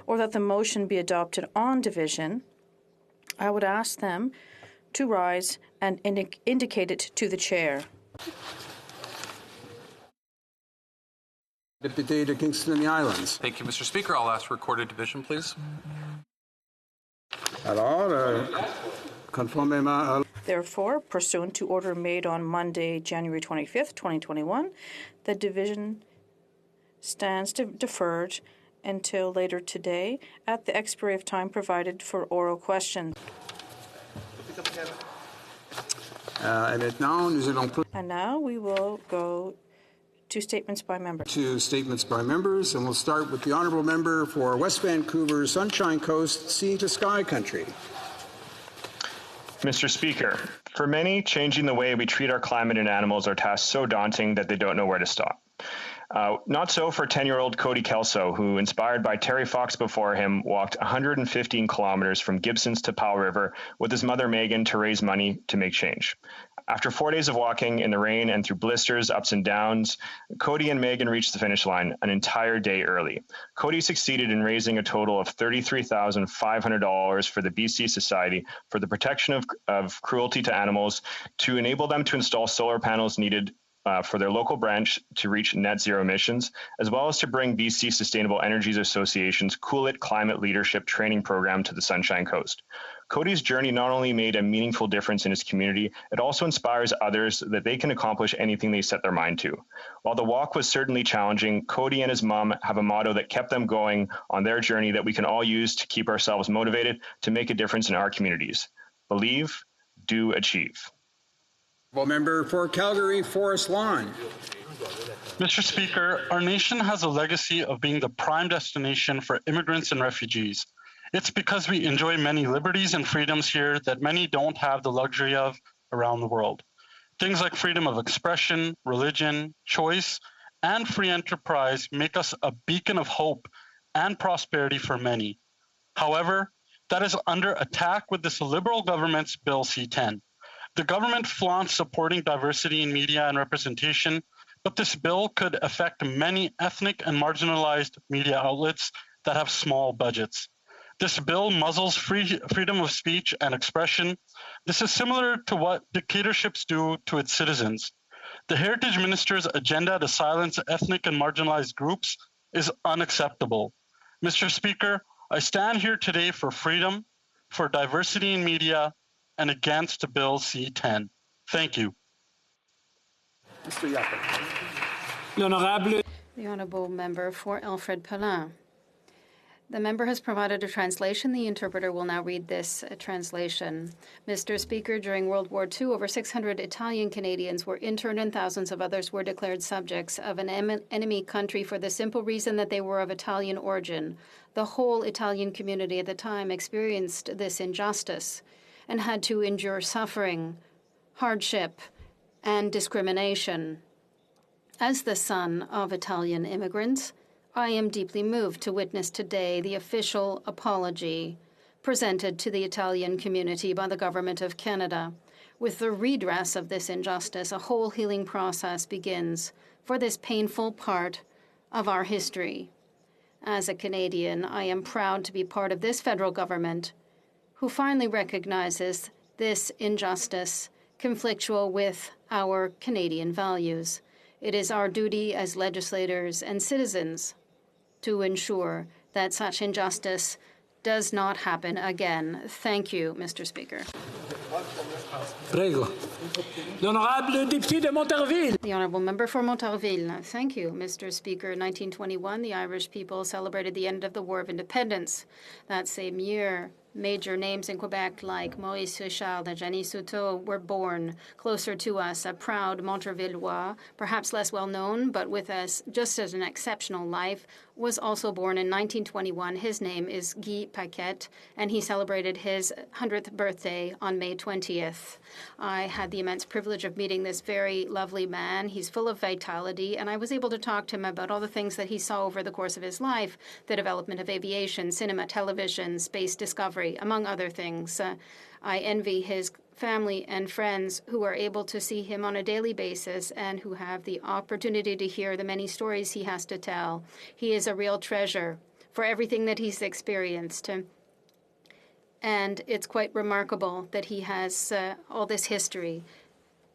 or that the motion be adopted on division, I would ask them to rise and indicate it to the chair. Deputy to Kingston and the Islands. Thank you, Mr. Speaker. I'll ask for recorded division, please. Alors, conformément à... Therefore, pursuant to order made on Monday, January 25th, 2021, the division stands deferred until later today at the expiry of time provided for oral questions. And now we will go to statements by members. To statements by members, and we'll start with the honourable member for West Vancouver, Sunshine Coast, Sea to Sky Country. Mr. Speaker, for many, changing the way we treat our climate and animals are tasks so daunting that they don't know where to stop. Not so for 10-year-old Cody Kelso, who, inspired by Terry Fox before him, walked 115 kilometers from Gibsons to Powell River with his mother Megan to raise money to make change. After 4 days of walking in the rain and through blisters, ups and downs, Cody and Megan reached the finish line an entire day early. Cody succeeded in raising a total of $33,500 for the BC Society for the Protection of Cruelty to Animals to enable them to install solar panels needed for their local branch to reach net zero emissions, as well as to bring BC Sustainable Energies Association's Cool It Climate Leadership Training Program to the Sunshine Coast. Cody's journey not only made a meaningful difference in his community, it also inspires others that they can accomplish anything they set their mind to. While the walk was certainly challenging, Cody and his mom have a motto that kept them going on their journey that we can all use to keep ourselves motivated to make a difference in our communities. Believe, do, achieve. Member for Calgary, Forest Lawn. Mr. Speaker, our nation has a legacy of being the prime destination for immigrants and refugees. It's because we enjoy many liberties and freedoms here that many don't have the luxury of around the world. Things like freedom of expression, religion, choice, and free enterprise make us a beacon of hope and prosperity for many. However, that is under attack with this Liberal government's Bill C-10. The government flaunts supporting diversity in media and representation, but this bill could affect many ethnic and marginalized media outlets that have small budgets. This bill muzzles freedom of speech and expression. This is similar to what dictatorships do to its citizens. The Heritage Minister's agenda to silence ethnic and marginalized groups is unacceptable. Mr. Speaker, I stand here today for freedom, for diversity in media, and against Bill C-10. Thank you. Mr. Yapper. The Honourable Member for Alfred Pelin. The member has provided a translation. The interpreter will now read this translation. Mr. Speaker, during World War II, over 600 Italian Canadians were interned and thousands of others were declared subjects of an enemy country for the simple reason that they were of Italian origin. The whole Italian community at the time experienced this injustice and had to endure suffering, hardship, and discrimination. As the son of Italian immigrants, I am deeply moved to witness today the official apology presented to the Italian community by the Government of Canada. With the redress of this injustice, a whole healing process begins for this painful part of our history. As a Canadian, I am proud to be part of this federal government who finally recognizes this injustice conflictual with our Canadian values. It is our duty as legislators and citizens to ensure that such injustice does not happen again. Thank you, Mr. Speaker. Prego. L'honorable député de Montarville. The Honourable Member for Montarville. Thank you, Mr. Speaker. In 1921, the Irish people celebrated the end of the War of Independence. That same year, major names in Quebec like Maurice Richard and Jeannie Souto were born closer to us. A proud Montarvillois, perhaps less well known, but with us just as an exceptional life, was also born in 1921. His name is Guy Paquette, and he celebrated his 100th birthday on May 20th. I had the immense privilege of meeting this very lovely man. He's full of vitality, and I was able to talk to him about all the things that he saw over the course of his life, the development of aviation, cinema, television, space discovery, among other things. I envy his family and friends who are able to see him on a daily basis and who have the opportunity to hear the many stories he has to tell. He is a real treasure for everything that he's experienced. And it's quite remarkable that he has all this history.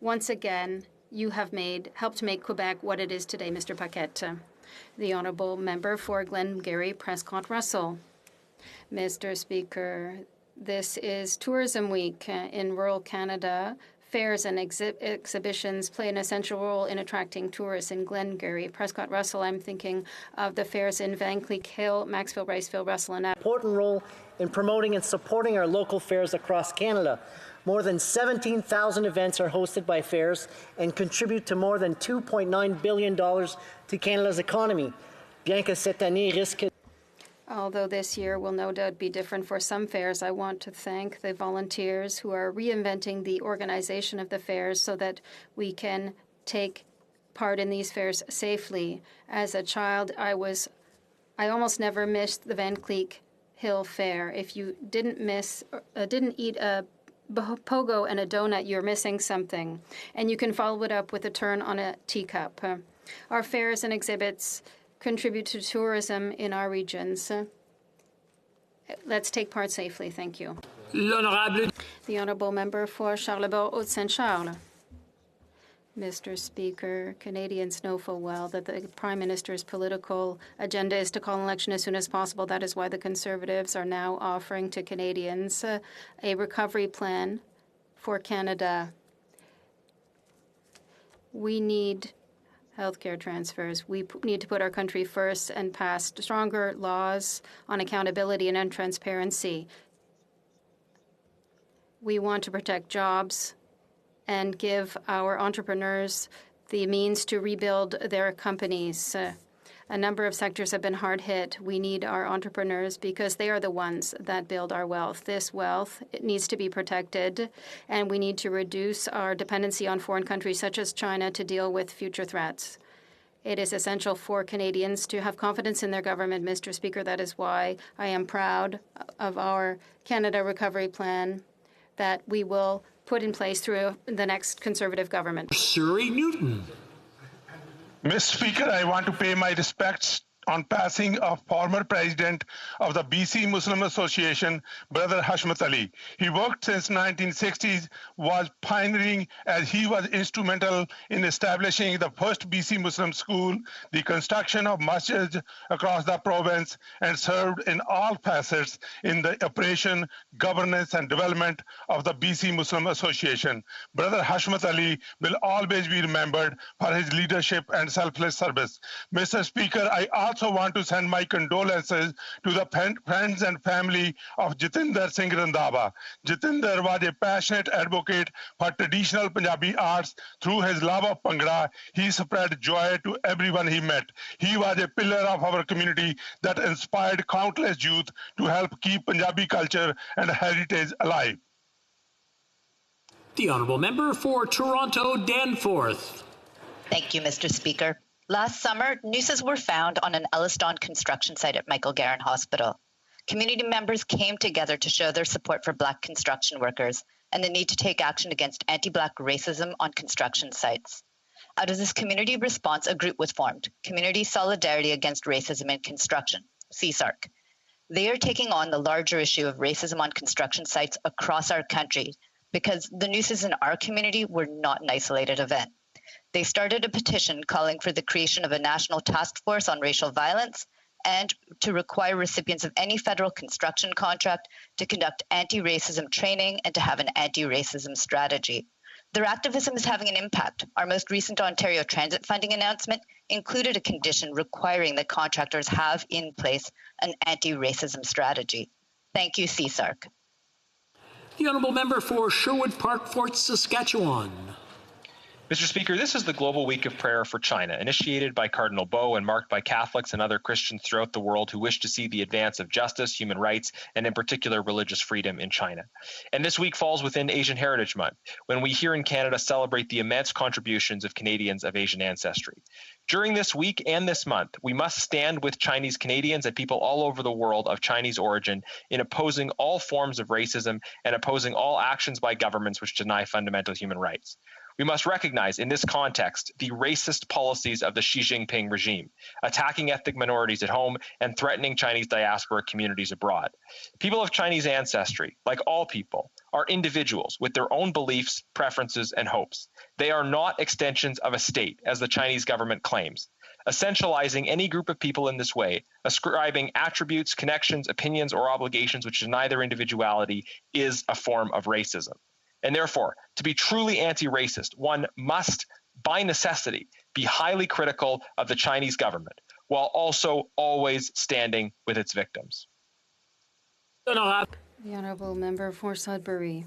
Once again, you have helped make Quebec what it is today, Mr. Paquette. The honourable member for Glengarry Prescott Russell. Mr. Speaker, this is Tourism Week in rural Canada. Fairs and exhibitions play an essential role in attracting tourists in Glengarry. Prescott Russell, I'm thinking of the fairs in Van Cleek Hill, Maxville, Riceville, Russell, and important role in promoting and supporting our local fairs across Canada. More than 17,000 events are hosted by fairs and contribute to more than $2.9 billion to Canada's economy. Bien que cette année risque. Although this year will no doubt be different for some fairs, I want to thank the volunteers who are reinventing the organization of the fairs so that we can take part in these fairs safely. As a child, I almost never missed the Van Cleek Hill Fair. If you didn't eat a pogo and a donut, you're missing something. And you can follow it up with a turn on a teacup. Our fairs and exhibits contribute to tourism in our regions. Let's take part safely. Thank you. L'honorable. The honourable member for Charlebourg-Haute-Saint-Charles. Mr. Speaker, Canadians know full well that the Prime Minister's political agenda is to call an election as soon as possible. That is why the Conservatives are now offering to Canadians a recovery plan for Canada. We need healthcare transfers. We need to put our country first and pass stronger laws on accountability and transparency. We want to protect jobs and give our entrepreneurs the means to rebuild their companies. A number of sectors have been hard hit. We need our entrepreneurs because they are the ones that build our wealth. This wealth, it needs to be protected, and we need to reduce our dependency on foreign countries such as China to deal with future threats. It is essential for Canadians to have confidence in their government, Mr. Speaker. That is why I am proud of our Canada Recovery Plan that we will put in place through the next Conservative government. Surrey Newton. Mr. Speaker, I want to pay my respects on passing of former president of the BC Muslim Association, Brother Hashmat Ali. He worked since 1960s, was pioneering as he was instrumental in establishing the first BC Muslim school, the construction of masjids across the province, and served in all facets in the operation, governance, and development of the BC Muslim Association. Brother Hashmat Ali will always be remembered for his leadership and selfless service. Mr. Speaker, I also want to send my condolences to the friends and family of Jitinder Singh Randhawa. Jitinder was a passionate advocate for traditional Punjabi arts. Through his love of Bhangra, he spread joy to everyone he met. He was a pillar of our community that inspired countless youth to help keep Punjabi culture and heritage alive. The honourable member for Toronto Danforth. Thank you, Mr. Speaker. Last summer, nooses were found on an Elliston construction site at Michael Garron Hospital. Community members came together to show their support for Black construction workers and the need to take action against anti-Black racism on construction sites. Out of this community response, a group was formed, Community Solidarity Against Racism in Construction, CSARC. They are taking on the larger issue of racism on construction sites across our country because the nooses in our community were not an isolated event. They started a petition calling for the creation of a national task force on racial violence and to require recipients of any federal construction contract to conduct anti-racism training and to have an anti-racism strategy. Their activism is having an impact. Our most recent Ontario Transit funding announcement included a condition requiring that contractors have in place an anti-racism strategy. Thank you, CSARC. The honourable member for Sherwood Park, Fort Saskatchewan. Mr. Speaker, this is the Global Week of Prayer for China, initiated by Cardinal Bo and marked by Catholics and other Christians throughout the world who wish to see the advance of justice, human rights, and in particular religious freedom in China. And this week falls within Asian Heritage Month, when we here in Canada celebrate the immense contributions of Canadians of Asian ancestry. During this week and this month, we must stand with Chinese Canadians and people all over the world of Chinese origin in opposing all forms of racism and opposing all actions by governments which deny fundamental human rights. We must recognize in this context the racist policies of the Xi Jinping regime, attacking ethnic minorities at home and threatening Chinese diaspora communities abroad. People of Chinese ancestry, like all people, are individuals with their own beliefs, preferences, and hopes. They are not extensions of a state, as the Chinese government claims. Essentializing any group of people in this way, ascribing attributes, connections, opinions, or obligations which deny their individuality, is a form of racism. And therefore, to be truly anti-racist, one must, by necessity, be highly critical of the Chinese government, while also always standing with its victims. The Honourable Member for Sudbury.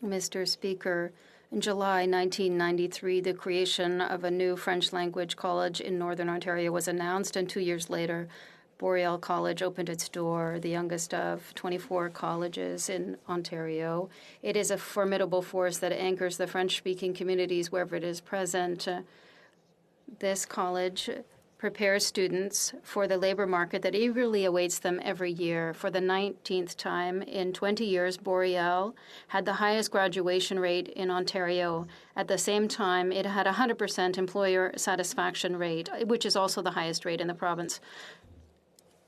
Mr. Speaker, in July 1993, the creation of a new French-language college in Northern Ontario was announced, and 2 years later, Boreal College opened its door, the youngest of 24 colleges in Ontario. It is a formidable force that anchors the French-speaking communities wherever it is present. This college prepares students for the labor market that eagerly awaits them every year. For the 19th time in 20 years, Boreal had the highest graduation rate in Ontario. At the same time, it had a 100% employer satisfaction rate, which is also the highest rate in the province.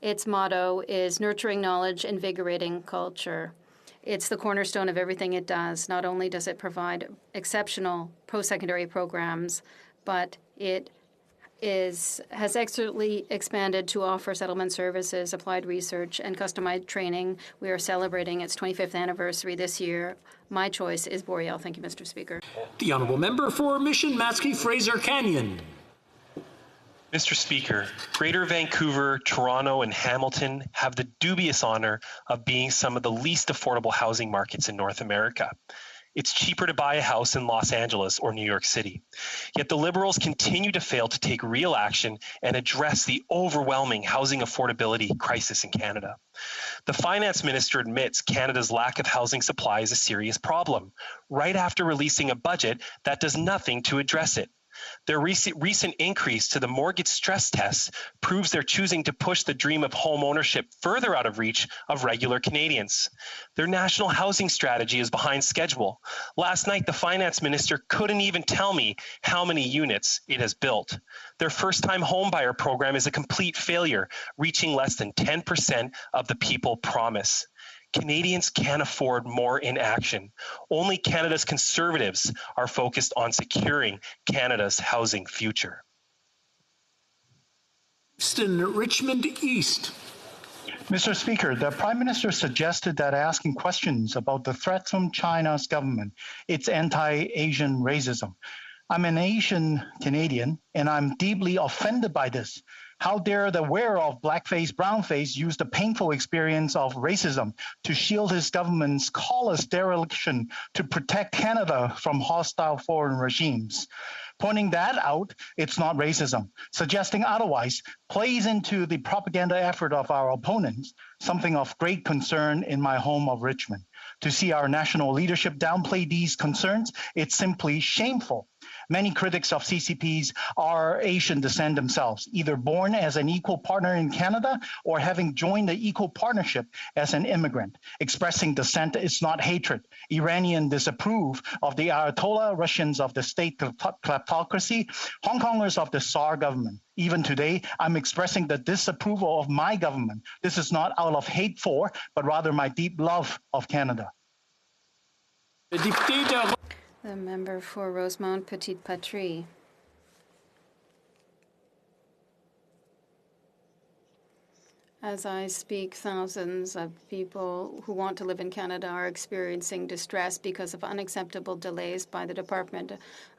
Its motto is nurturing knowledge, invigorating culture. It's the cornerstone of everything it does. Not only does it provide exceptional post-secondary programs, but it has excellently expanded to offer settlement services, applied research, and customized training. We are celebrating its 25th anniversary this year. My choice is Boreal. Thank you, Mr. Speaker. The Honourable Member for Mission Matsqui-Fraser Canyon. Mr. Speaker, Greater Vancouver, Toronto, and Hamilton have the dubious honor of being some of the least affordable housing markets in North America. It's cheaper to buy a house in Los Angeles or New York City. Yet the Liberals continue to fail to take real action and address the overwhelming housing affordability crisis in Canada. The Finance Minister admits Canada's lack of housing supply is a serious problem, right after releasing a budget that does nothing to address it. Their recent increase to the mortgage stress test proves they're choosing to push the dream of home ownership further out of reach of regular Canadians. Their national housing strategy is behind schedule. Last night, the finance minister couldn't even tell me how many units it has built. Their first-time homebuyer program is a complete failure, reaching less than 10% of the people promised. Canadians can't afford more inaction. Only Canada's Conservatives are focused on securing Canada's housing future. Richmond East. Mr. Speaker, the Prime Minister suggested that asking questions about the threats from China's government, its anti-Asian racism. I'm an Asian Canadian, and I'm deeply offended by this. How dare the wearer of blackface, brownface use the painful experience of racism to shield his government's callous dereliction to protect Canada from hostile foreign regimes. Pointing that out, it's not racism. Suggesting otherwise plays into the propaganda effort of our opponents, something of great concern in my home of Richmond. To see our national leadership downplay these concerns, it's simply shameful. Many critics of CCPs are Asian descent themselves, either born as an equal partner in Canada or having joined the equal partnership as an immigrant. Expressing dissent is not hatred. Iranians disapprove of the Ayatollah, Russians of the state kleptocracy, Hong Kongers of the Tsar government. Even today, I'm expressing the disapproval of my government. This is not out of hate for, but rather my deep love of Canada. The member for Rosemont Petite Patrie. As I speak, thousands of people who want to live in Canada are experiencing distress because of unacceptable delays by the Department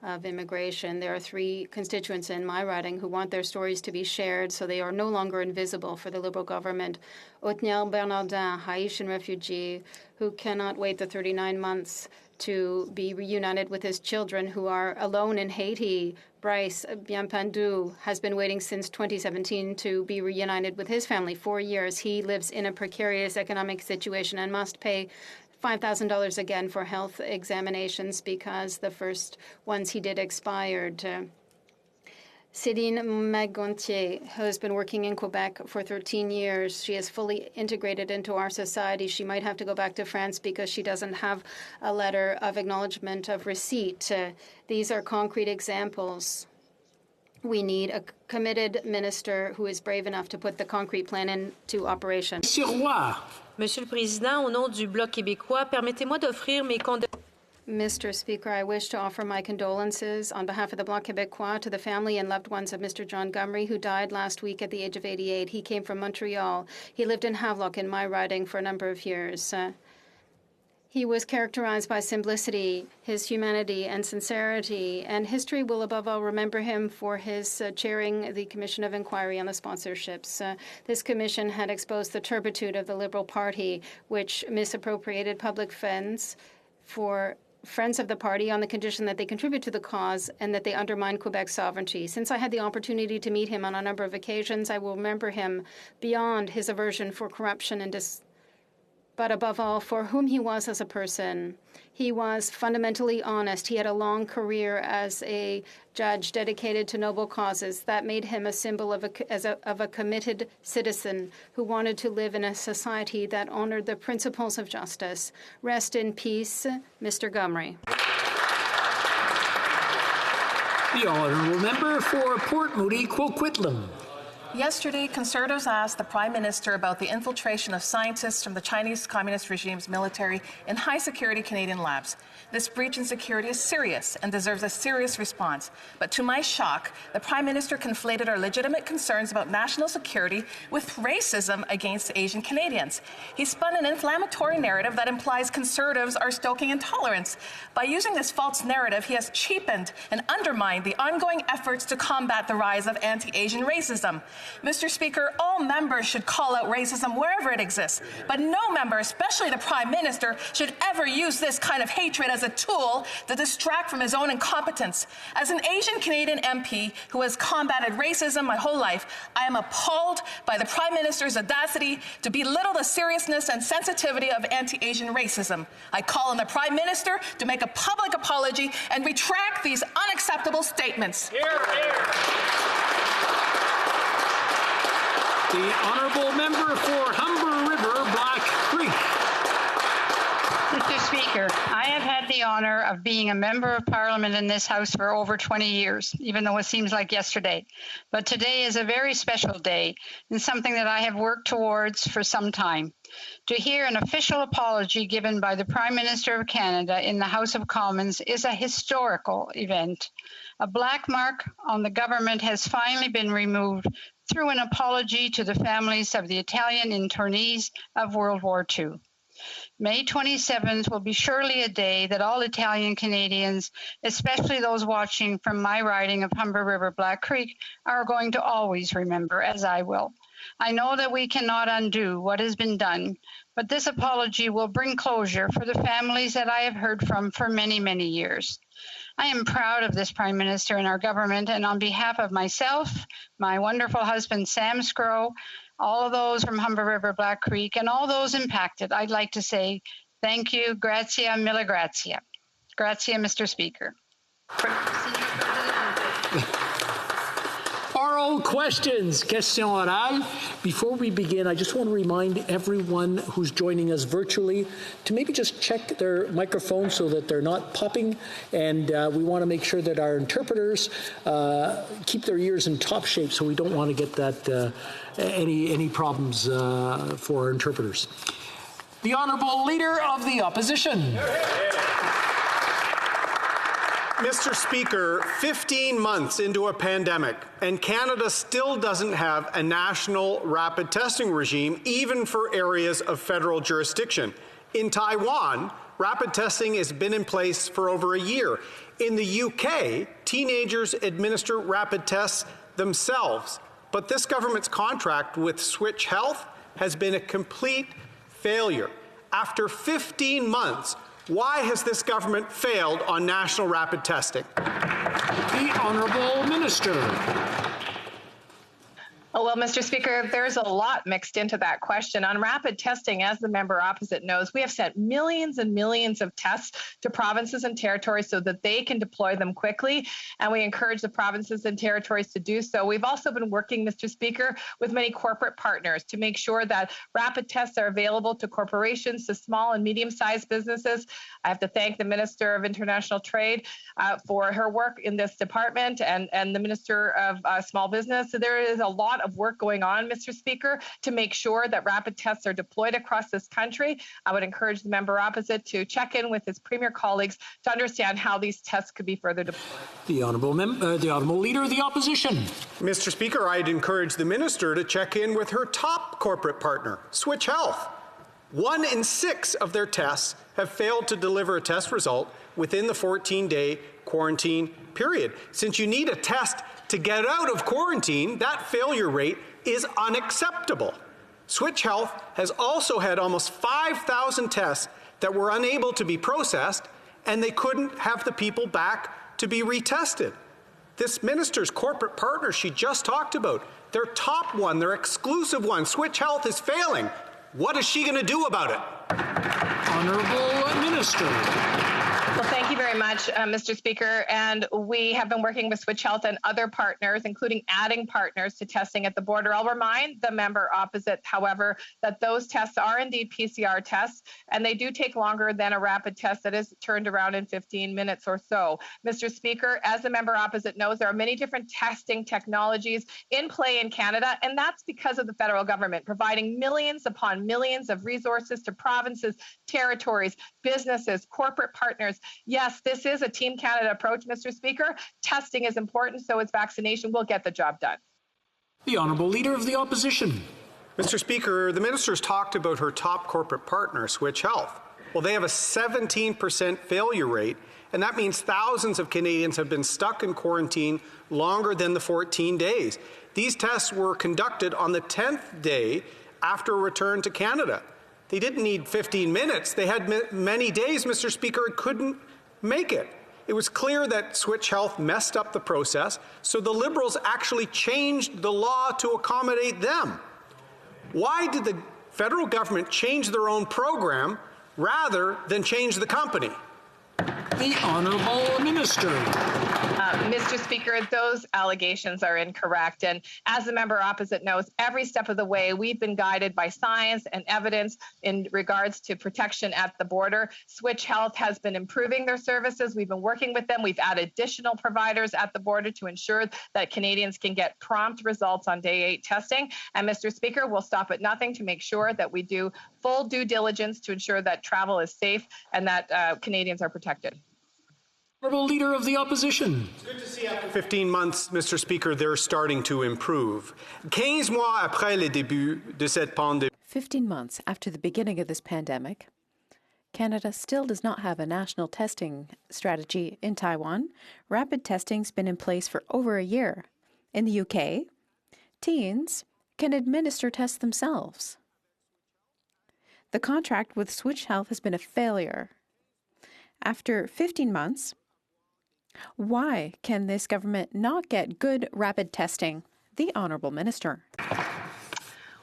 of Immigration. There are 3 constituents in my riding who want their stories to be shared so they are no longer invisible for the Liberal government. Othniel Bernardin, Haitian refugee who cannot wait the 39 months to be reunited with his children who are alone in Haiti. Bryce Bienpendu has been waiting since 2017 to be reunited with his family. 4 years. He lives in a precarious economic situation and must pay $5,000 again for health examinations because the first ones he did expired. Céline Magontier, who has been working in Quebec for 13 years. She is fully integrated into our society. She might have to go back to France because she doesn't have a letter of acknowledgement of receipt. These are concrete examples. We need a committed minister who is brave enough to put the concrete plan into operation. Monsieur le Président, au nom du Bloc québécois, permettez-moi d'offrir mes condoléances. Mr. Speaker, I wish to offer my condolences on behalf of the Bloc Québécois to the family and loved ones of Mr. John Gumry, who died last week at the age of 88. He came from Montreal. He lived in Havelock in my riding for a number of years. He was characterized by simplicity, his humanity, and sincerity, and history will above all remember him for his chairing the Commission of Inquiry on the sponsorships. This commission had exposed the turpitude of the Liberal Party, which misappropriated public funds for friends of the party on the condition that they contribute to the cause and that they undermine Quebec's sovereignty. Since I had the opportunity to meet him on a number of occasions, I will remember him beyond his aversion for corruption and but above all, for whom he was as a person. He was fundamentally honest. He had a long career as a judge dedicated to noble causes. That made him a symbol of a committed citizen who wanted to live in a society that honored the principles of justice. Rest in peace, Mr. Gumry. The honourable member for Port Moody, Coquitlam. Yesterday, Conservatives asked the Prime Minister about the infiltration of scientists from the Chinese Communist regime's military in high-security Canadian labs. This breach in security is serious and deserves a serious response. But to my shock, the Prime Minister conflated our legitimate concerns about national security with racism against Asian Canadians. He spun an inflammatory narrative that implies Conservatives are stoking intolerance. By using this false narrative, he has cheapened and undermined the ongoing efforts to combat the rise of anti-Asian racism. Mr. Speaker, all members should call out racism wherever it exists, but no member, especially the Prime Minister, should ever use this kind of hatred as a tool to distract from his own incompetence. As an Asian Canadian MP who has combated racism my whole life, I am appalled by the Prime Minister's audacity to belittle the seriousness and sensitivity of anti-Asian racism. I call on the Prime Minister to make a public apology and retract these unacceptable statements. Hear, hear. The honourable member for Humber River, Black Creek. Mr. Speaker, I have had the honour of being a member of Parliament in this House for over 20 years, even though it seems like yesterday. But today is a very special day and something that I have worked towards for some time. To hear an official apology given by the Prime Minister of Canada in the House of Commons is a historical event. A black mark on the government has finally been removed through an apology to the families of the Italian internees of World War II. May 27th will be surely a day that all Italian Canadians, especially those watching from my riding of Humber River, Black Creek, are going to always remember, as I will. I know that we cannot undo what has been done, but this apology will bring closure for the families that I have heard from for many, many years. I am proud of this Prime Minister and our government, and on behalf of myself, my wonderful husband Sam Scrow, all of those from Humber River, Black Creek, and all those impacted, I'd like to say thank you, grazie mille grazie. Grazie, Mr. Speaker. Oral questions, question orale. Before we begin, I just want to remind everyone who's joining us virtually to maybe just check their microphone so that they're not popping, and we want to make sure that our interpreters keep their ears in top shape, so we don't want to get that any problems for our interpreters. The Honourable Leader of the Opposition. Mr. Speaker, 15 months into a pandemic, and Canada still doesn't have a national rapid testing regime, even for areas of federal jurisdiction. In Taiwan, rapid testing has been in place for over a year. In the UK, teenagers administer rapid tests themselves. But this government's contract with Switch Health has been a complete failure. After 15 months, why has this government failed on national rapid testing? The Honourable Minister. Oh, well, Mr. Speaker, there's a lot mixed into that question. On rapid testing, as the member opposite knows, we have sent millions and millions of tests to provinces and territories so that they can deploy them quickly, and we encourage the provinces and territories to do so. We've also been working, Mr. Speaker, with many corporate partners to make sure that rapid tests are available to corporations, to small and medium-sized businesses. I have to thank the Minister of International Trade for her work in this department and the Minister of Small Business. So there is a lot of work going on, Mr. Speaker, to make sure that rapid tests are deployed across this country. I would encourage the member opposite to check in with his Premier colleagues to understand how these tests could be further deployed. The Honourable Leader of the Opposition. Mr. Speaker, I'd encourage the Minister to check in with her top corporate partner, Switch Health. 1 in 6 of their tests have failed to deliver a test result within the 14-day quarantine period. Since you need a test to get out of quarantine, that failure rate is unacceptable. Switch Health has also had almost 5,000 tests that were unable to be processed, and they couldn't have the people back to be retested. This minister's corporate partner she just talked about, their top one, their exclusive one, Switch Health, is failing. What is she going to do about it? Honourable Minister. Well, thank you very much, Mr. Speaker. And we have been working with Switch Health and other partners, including adding partners to testing at the border. I'll remind the member opposite, however, that those tests are indeed PCR tests, and they do take longer than a rapid test that is turned around in 15 minutes or so. Mr. Speaker, as the member opposite knows, there are many different testing technologies in play in Canada, and that's because of the federal government providing millions upon millions of resources to provinces, territories, businesses, corporate partners. Yes, this is a Team Canada approach, Mr. Speaker. Testing is important, so is vaccination. We'll get the job done. The Honourable Leader of the Opposition. Mr. Speaker, the minister's talked about her top corporate partner, Switch Health. Well, they have a 17% failure rate, and that means thousands of Canadians have been stuck in quarantine longer than the 14 days. These tests were conducted on the 10th day after a return to Canada. They didn't need 15 minutes. They had many days, Mr. Speaker, it couldn't make it. It was clear that Switch Health messed up the process, so the Liberals actually changed the law to accommodate them. Why did the federal government change their own program rather than change the company? The Honourable Minister. Mr. Speaker, those allegations are incorrect. And as the member opposite knows, every step of the way, we've been guided by science and evidence in regards to protection at the border. Switch Health has been improving their services. We've been working with them. We've added additional providers at the border to ensure that Canadians can get prompt results on day 8 testing. And Mr. Speaker, we'll stop at nothing to make sure that we do full due diligence to ensure that travel is safe and that Canadians are protected. Honourable Leader of the Opposition. It's good to see after 15 months, Mr. Speaker, they're starting to improve. 15 mois après le début de cette pandémie. 15 months after the beginning of this pandemic, Canada still does not have a national testing strategy in Taiwan. Rapid testing's been in place for over a year. In the UK, teens can administer tests themselves. The contract with Switch Health has been a failure. After 15 months, why can this government not get good rapid testing? The Honourable Minister.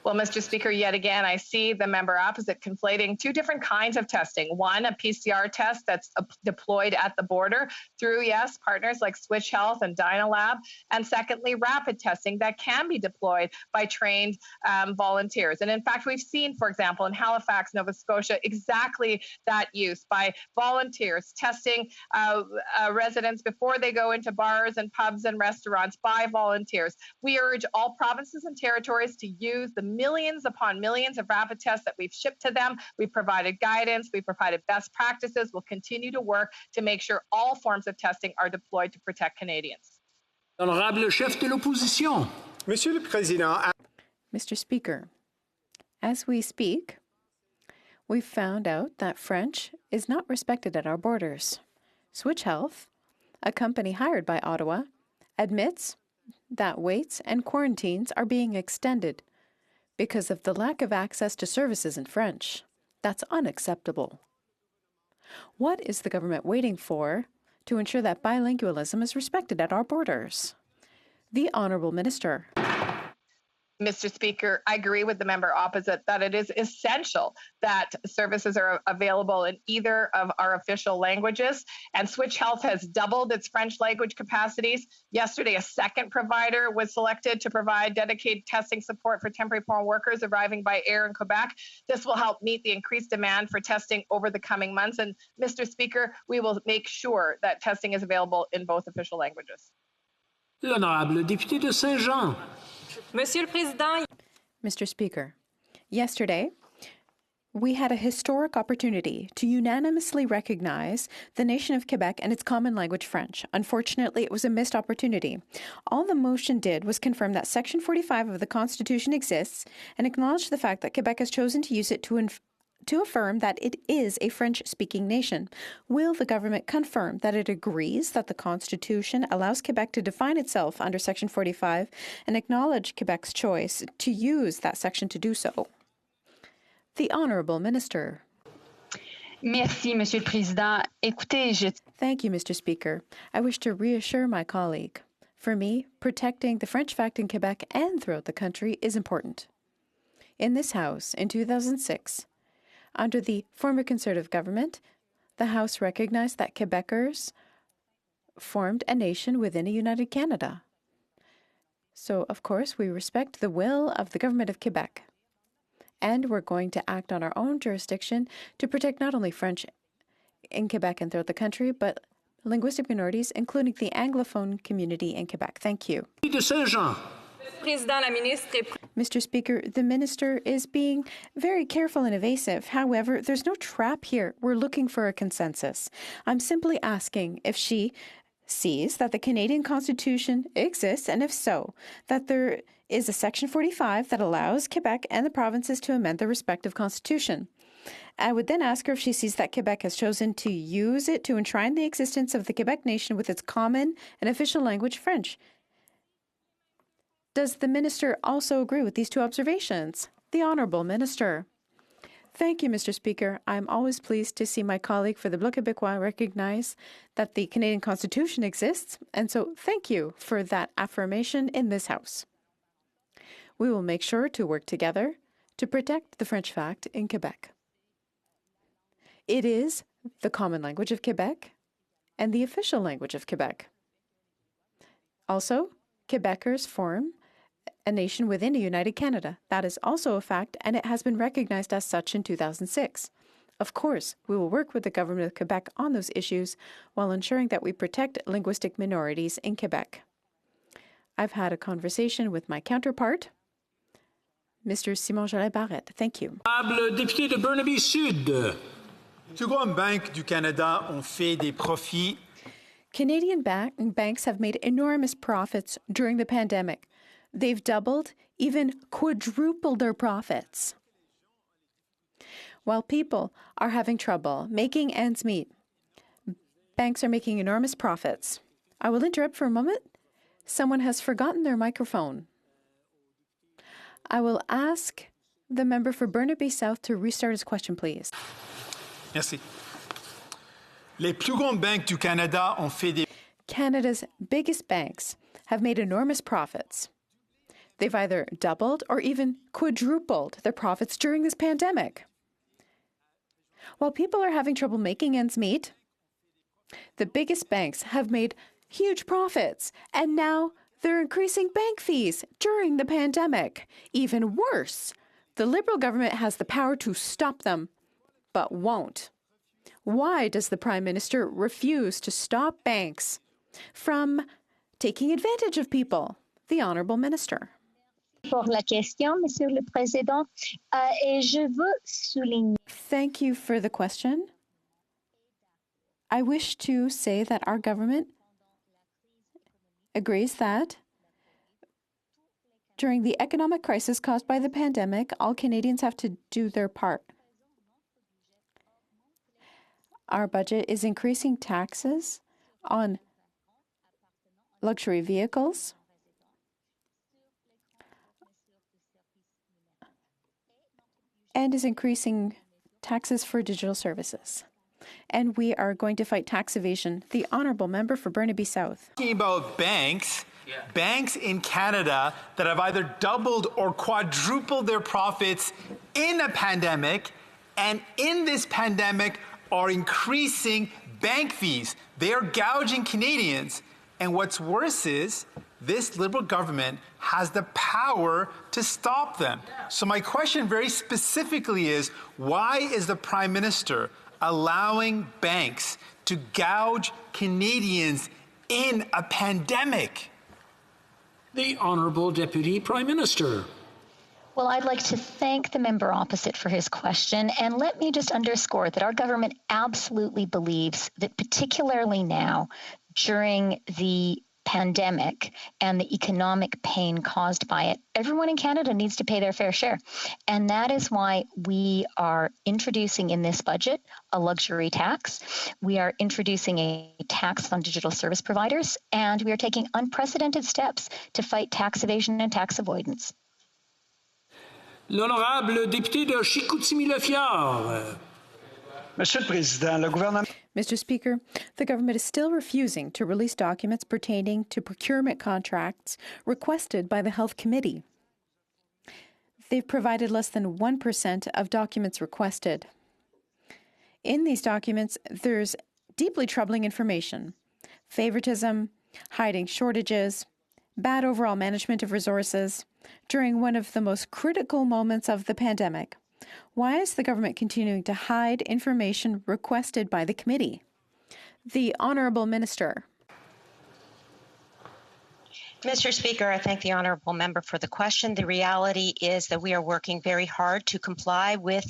Well, Mr. Speaker, yet again, I see the member opposite conflating two different kinds of testing. One, a PCR test that's deployed at the border through, yes, partners like Switch Health and Dynalab. And secondly, rapid testing that can be deployed by trained volunteers. And in fact, we've seen, for example, in Halifax, Nova Scotia, exactly that use by volunteers testing residents before they go into bars and pubs and restaurants by volunteers. We urge all provinces and territories to use the millions upon millions of rapid tests that we've shipped to them. We've provided guidance. We've provided best practices. We'll continue to work to make sure all forms of testing are deployed to protect Canadians. Honorable Chef de l'Opposition. Monsieur le Président. Mr. Speaker, as we speak, we've found out that French is not respected at our borders. Switch Health, a company hired by Ottawa, admits that waits and quarantines are being extended because of the lack of access to services in French. That's unacceptable. What is the government waiting for to ensure that bilingualism is respected at our borders? The Honourable Minister. Mr. Speaker, I agree with the member opposite that it is essential that services are available in either of our official languages. And Switch Health has doubled its French language capacities. Yesterday, a second provider was selected to provide dedicated testing support for temporary foreign workers arriving by air in Quebec. This will help meet the increased demand for testing over the coming months. And Mr. Speaker, we will make sure that testing is available in both official languages. L'honorable député de Saint-Jean. Monsieur le Président. Mr. Speaker, yesterday, we had a historic opportunity to unanimously recognize the nation of Quebec and its common language, French. Unfortunately, it was a missed opportunity. All the motion did was confirm that Section 45 of the Constitution exists and acknowledge the fact that Quebec has chosen to use it to affirm that it is a French-speaking nation. Will the government confirm that it agrees that the Constitution allows Quebec to define itself under Section 45 and acknowledge Quebec's choice to use that section to do so? The Honourable Minister. Merci, Monsieur le Président. Écoutez, Thank you, Mr. Speaker. I wish to reassure my colleague. For me, protecting the French fact in Quebec and throughout the country is important. In this House, in 2006, under the former Conservative government, the House recognized that Quebecers formed a nation within a united Canada. So, of course, we respect the will of the government of Quebec. And we're going to act on our own jurisdiction to protect not only French in Quebec and throughout the country, but linguistic minorities, including the Anglophone community in Quebec. Thank you. Mr. Speaker, the minister is being very careful and evasive. However, there's no trap here. We're looking for a consensus. I'm simply asking if she sees that the Canadian Constitution exists, and if so, that there is a Section 45 that allows Quebec and the provinces to amend their respective constitution. I would then ask her if she sees that Quebec has chosen to use it to enshrine the existence of the Quebec nation with its common and official language, French. Does the minister also agree with these two observations? The Honourable Minister. Thank you, Mr. Speaker. I'm always pleased to see my colleague for the Bloc Québécois recognize that the Canadian Constitution exists, and so thank you for that affirmation in this House. We will make sure to work together to protect the French fact in Quebec. It is the common language of Quebec and the official language of Quebec. Also, Quebecers form a nation within a united Canada. That is also a fact, and it has been recognized as such in 2006. Of course, we will work with the government of Quebec on those issues while ensuring that we protect linguistic minorities in Quebec. I've had a conversation with my counterpart, Mr. Simon Jolet-Barrette. Thank you. Député de Burnaby Sud. Plus grandes banques du Canada ont fait des profits. Canadian banks have made enormous profits during the pandemic. They've doubled, even quadrupled their profits. While people are having trouble making ends meet, banks are making enormous profits. I will interrupt for a moment. Someone has forgotten their microphone. I will ask the member for Burnaby South to restart his question, please. Merci. Les plus grandes banques du Canada ont fait des... Canada's biggest banks have made enormous profits. They've either doubled or even quadrupled their profits during this pandemic. While people are having trouble making ends meet, the biggest banks have made huge profits, and now they're increasing bank fees during the pandemic. Even worse, the Liberal government has the power to stop them, but won't. Why does the Prime Minister refuse to stop banks from taking advantage of people? The Honourable Minister. Pour la question, Monsieur le Président, et je veux souligner. Thank you for the question. I wish to say that our government agrees that during the economic crisis caused by the pandemic, all Canadians have to do their part. Our budget is increasing taxes on luxury vehicles, and is increasing taxes for digital services. And we are going to fight tax evasion. The Honourable Member for Burnaby South. Talking about banks, Banks in Canada that have either doubled or quadrupled their profits in a pandemic, and in this pandemic are increasing bank fees. They are gouging Canadians. And what's worse is this Liberal government has the power to stop them. So my question very specifically is, why is the Prime Minister allowing banks to gouge Canadians in a pandemic? The Honourable Deputy Prime Minister. Well, I'd like to thank the member opposite for his question. And let me just underscore that our government absolutely believes that particularly now, during the pandemic and the economic pain caused by it, everyone in Canada needs to pay their fair share. And that is why we are introducing in this budget a luxury tax. We are introducing a tax on digital service providers, and we are taking unprecedented steps to fight tax evasion and tax avoidance. L'honorable député de Chicoutimi-Le-Fjord. Monsieur le Président, le gouvernement... Mr. Speaker, the government is still refusing to release documents pertaining to procurement contracts requested by the Health Committee. They've provided less than 1% of documents requested. In these documents, there's deeply troubling information: favoritism, hiding shortages, bad overall management of resources during one of the most critical moments of the pandemic. Why is the government continuing to hide information requested by the committee? The Honourable Minister. Mr. Speaker, I thank the honourable member for the question. The reality is that we are working very hard to comply with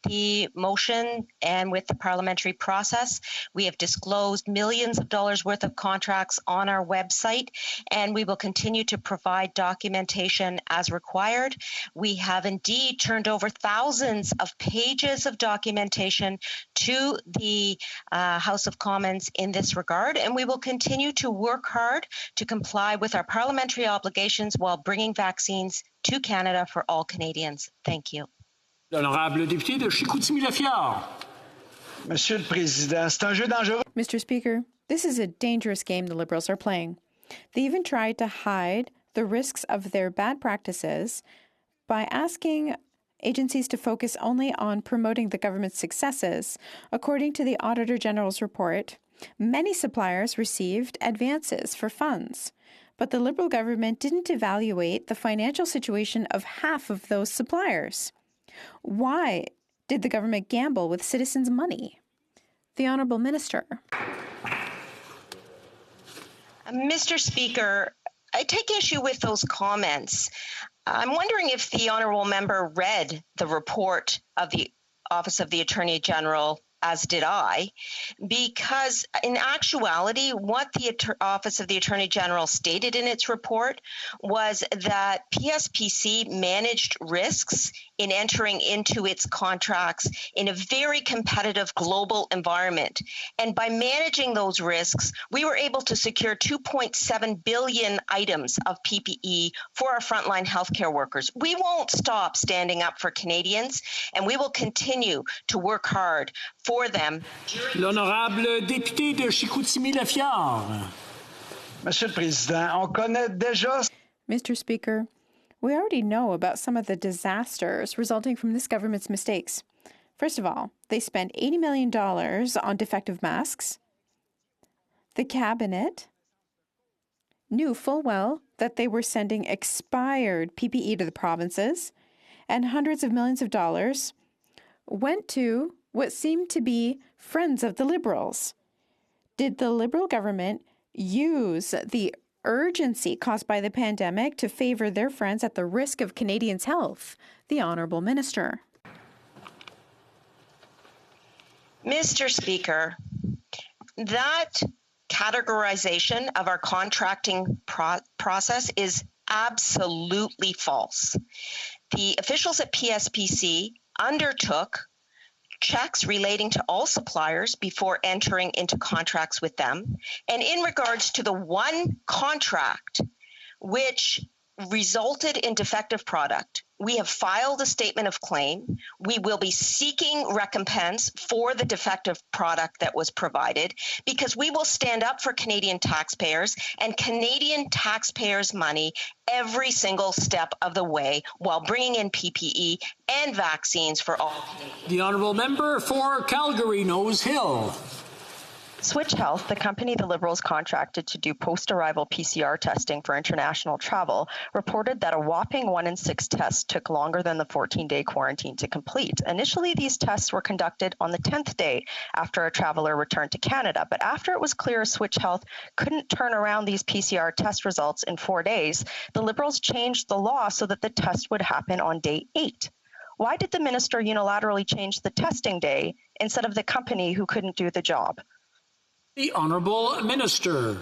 the motion and with the parliamentary process. We have disclosed millions of dollars worth of contracts on our website, and we will continue to provide documentation as required. We have indeed turned over thousands of pages of documentation to the House of Commons in this regard, and we will continue to work hard to comply with our parliamentary obligations while bringing vaccines to Canada for all Canadians. Thank you. L'honorable député de Chicoutimi-Le-Fjord. Monsieur le Président, c'est un jeu dangereux. Mr. Speaker, this is a dangerous game the Liberals are playing. They even tried to hide the risks of their bad practices by asking agencies to focus only on promoting the government's successes. According to the Auditor General's report, many suppliers received advances for funds, but the Liberal government didn't evaluate the financial situation of half of those suppliers. Why did the government gamble with citizens' money? The Honourable Minister. Mr. Speaker, I take issue with those comments. I'm wondering if the honourable member read the report of the Office of the Attorney General, as did I, because in actuality, what the Office of the Attorney General stated in its report was that PSPC managed risks in entering into its contracts in a very competitive global environment. And by managing those risks, we were able to secure 2.7 billion items of PPE for our frontline healthcare workers. We won't stop standing up for Canadians, and we will continue to work hard for them. L'honorable député de Chicoutimi-Le-Fjord. Monsieur le Président, on connaît déjà... Mr. Speaker, we already know about some of the disasters resulting from this government's mistakes. First of all, they spent $80 million on defective masks. The cabinet knew full well that they were sending expired PPE to the provinces, and hundreds of millions of dollars went to what seemed to be friends of the Liberals. Did the Liberal government use the urgency caused by the pandemic to favor their friends at the risk of Canadians' health? The Honourable Minister. Mr. Speaker, that categorization of our contracting process is absolutely false. The officials at PSPC undertook checks relating to all suppliers before entering into contracts with them. And in regards to the one contract which resulted in defective product. We have filed a statement of claim. We will be seeking recompense for the defective product that was provided because we will stand up for Canadian taxpayers and Canadian taxpayers' money every single step of the way while bringing in PPE and vaccines for all Canadians. The honourable member for Calgary Nose Hill. Switch Health, the company the Liberals contracted to do post-arrival PCR testing for international travel, reported that a whopping 1 in 6 tests took longer than the 14-day quarantine to complete. Initially, these tests were conducted on the 10th day after a traveler returned to Canada, but after it was clear Switch Health couldn't turn around these PCR test results in 4 days, the Liberals changed the law so that the test would happen on day 8. Why did the minister unilaterally change the testing day instead of the company who couldn't do the job? The Honourable Minister.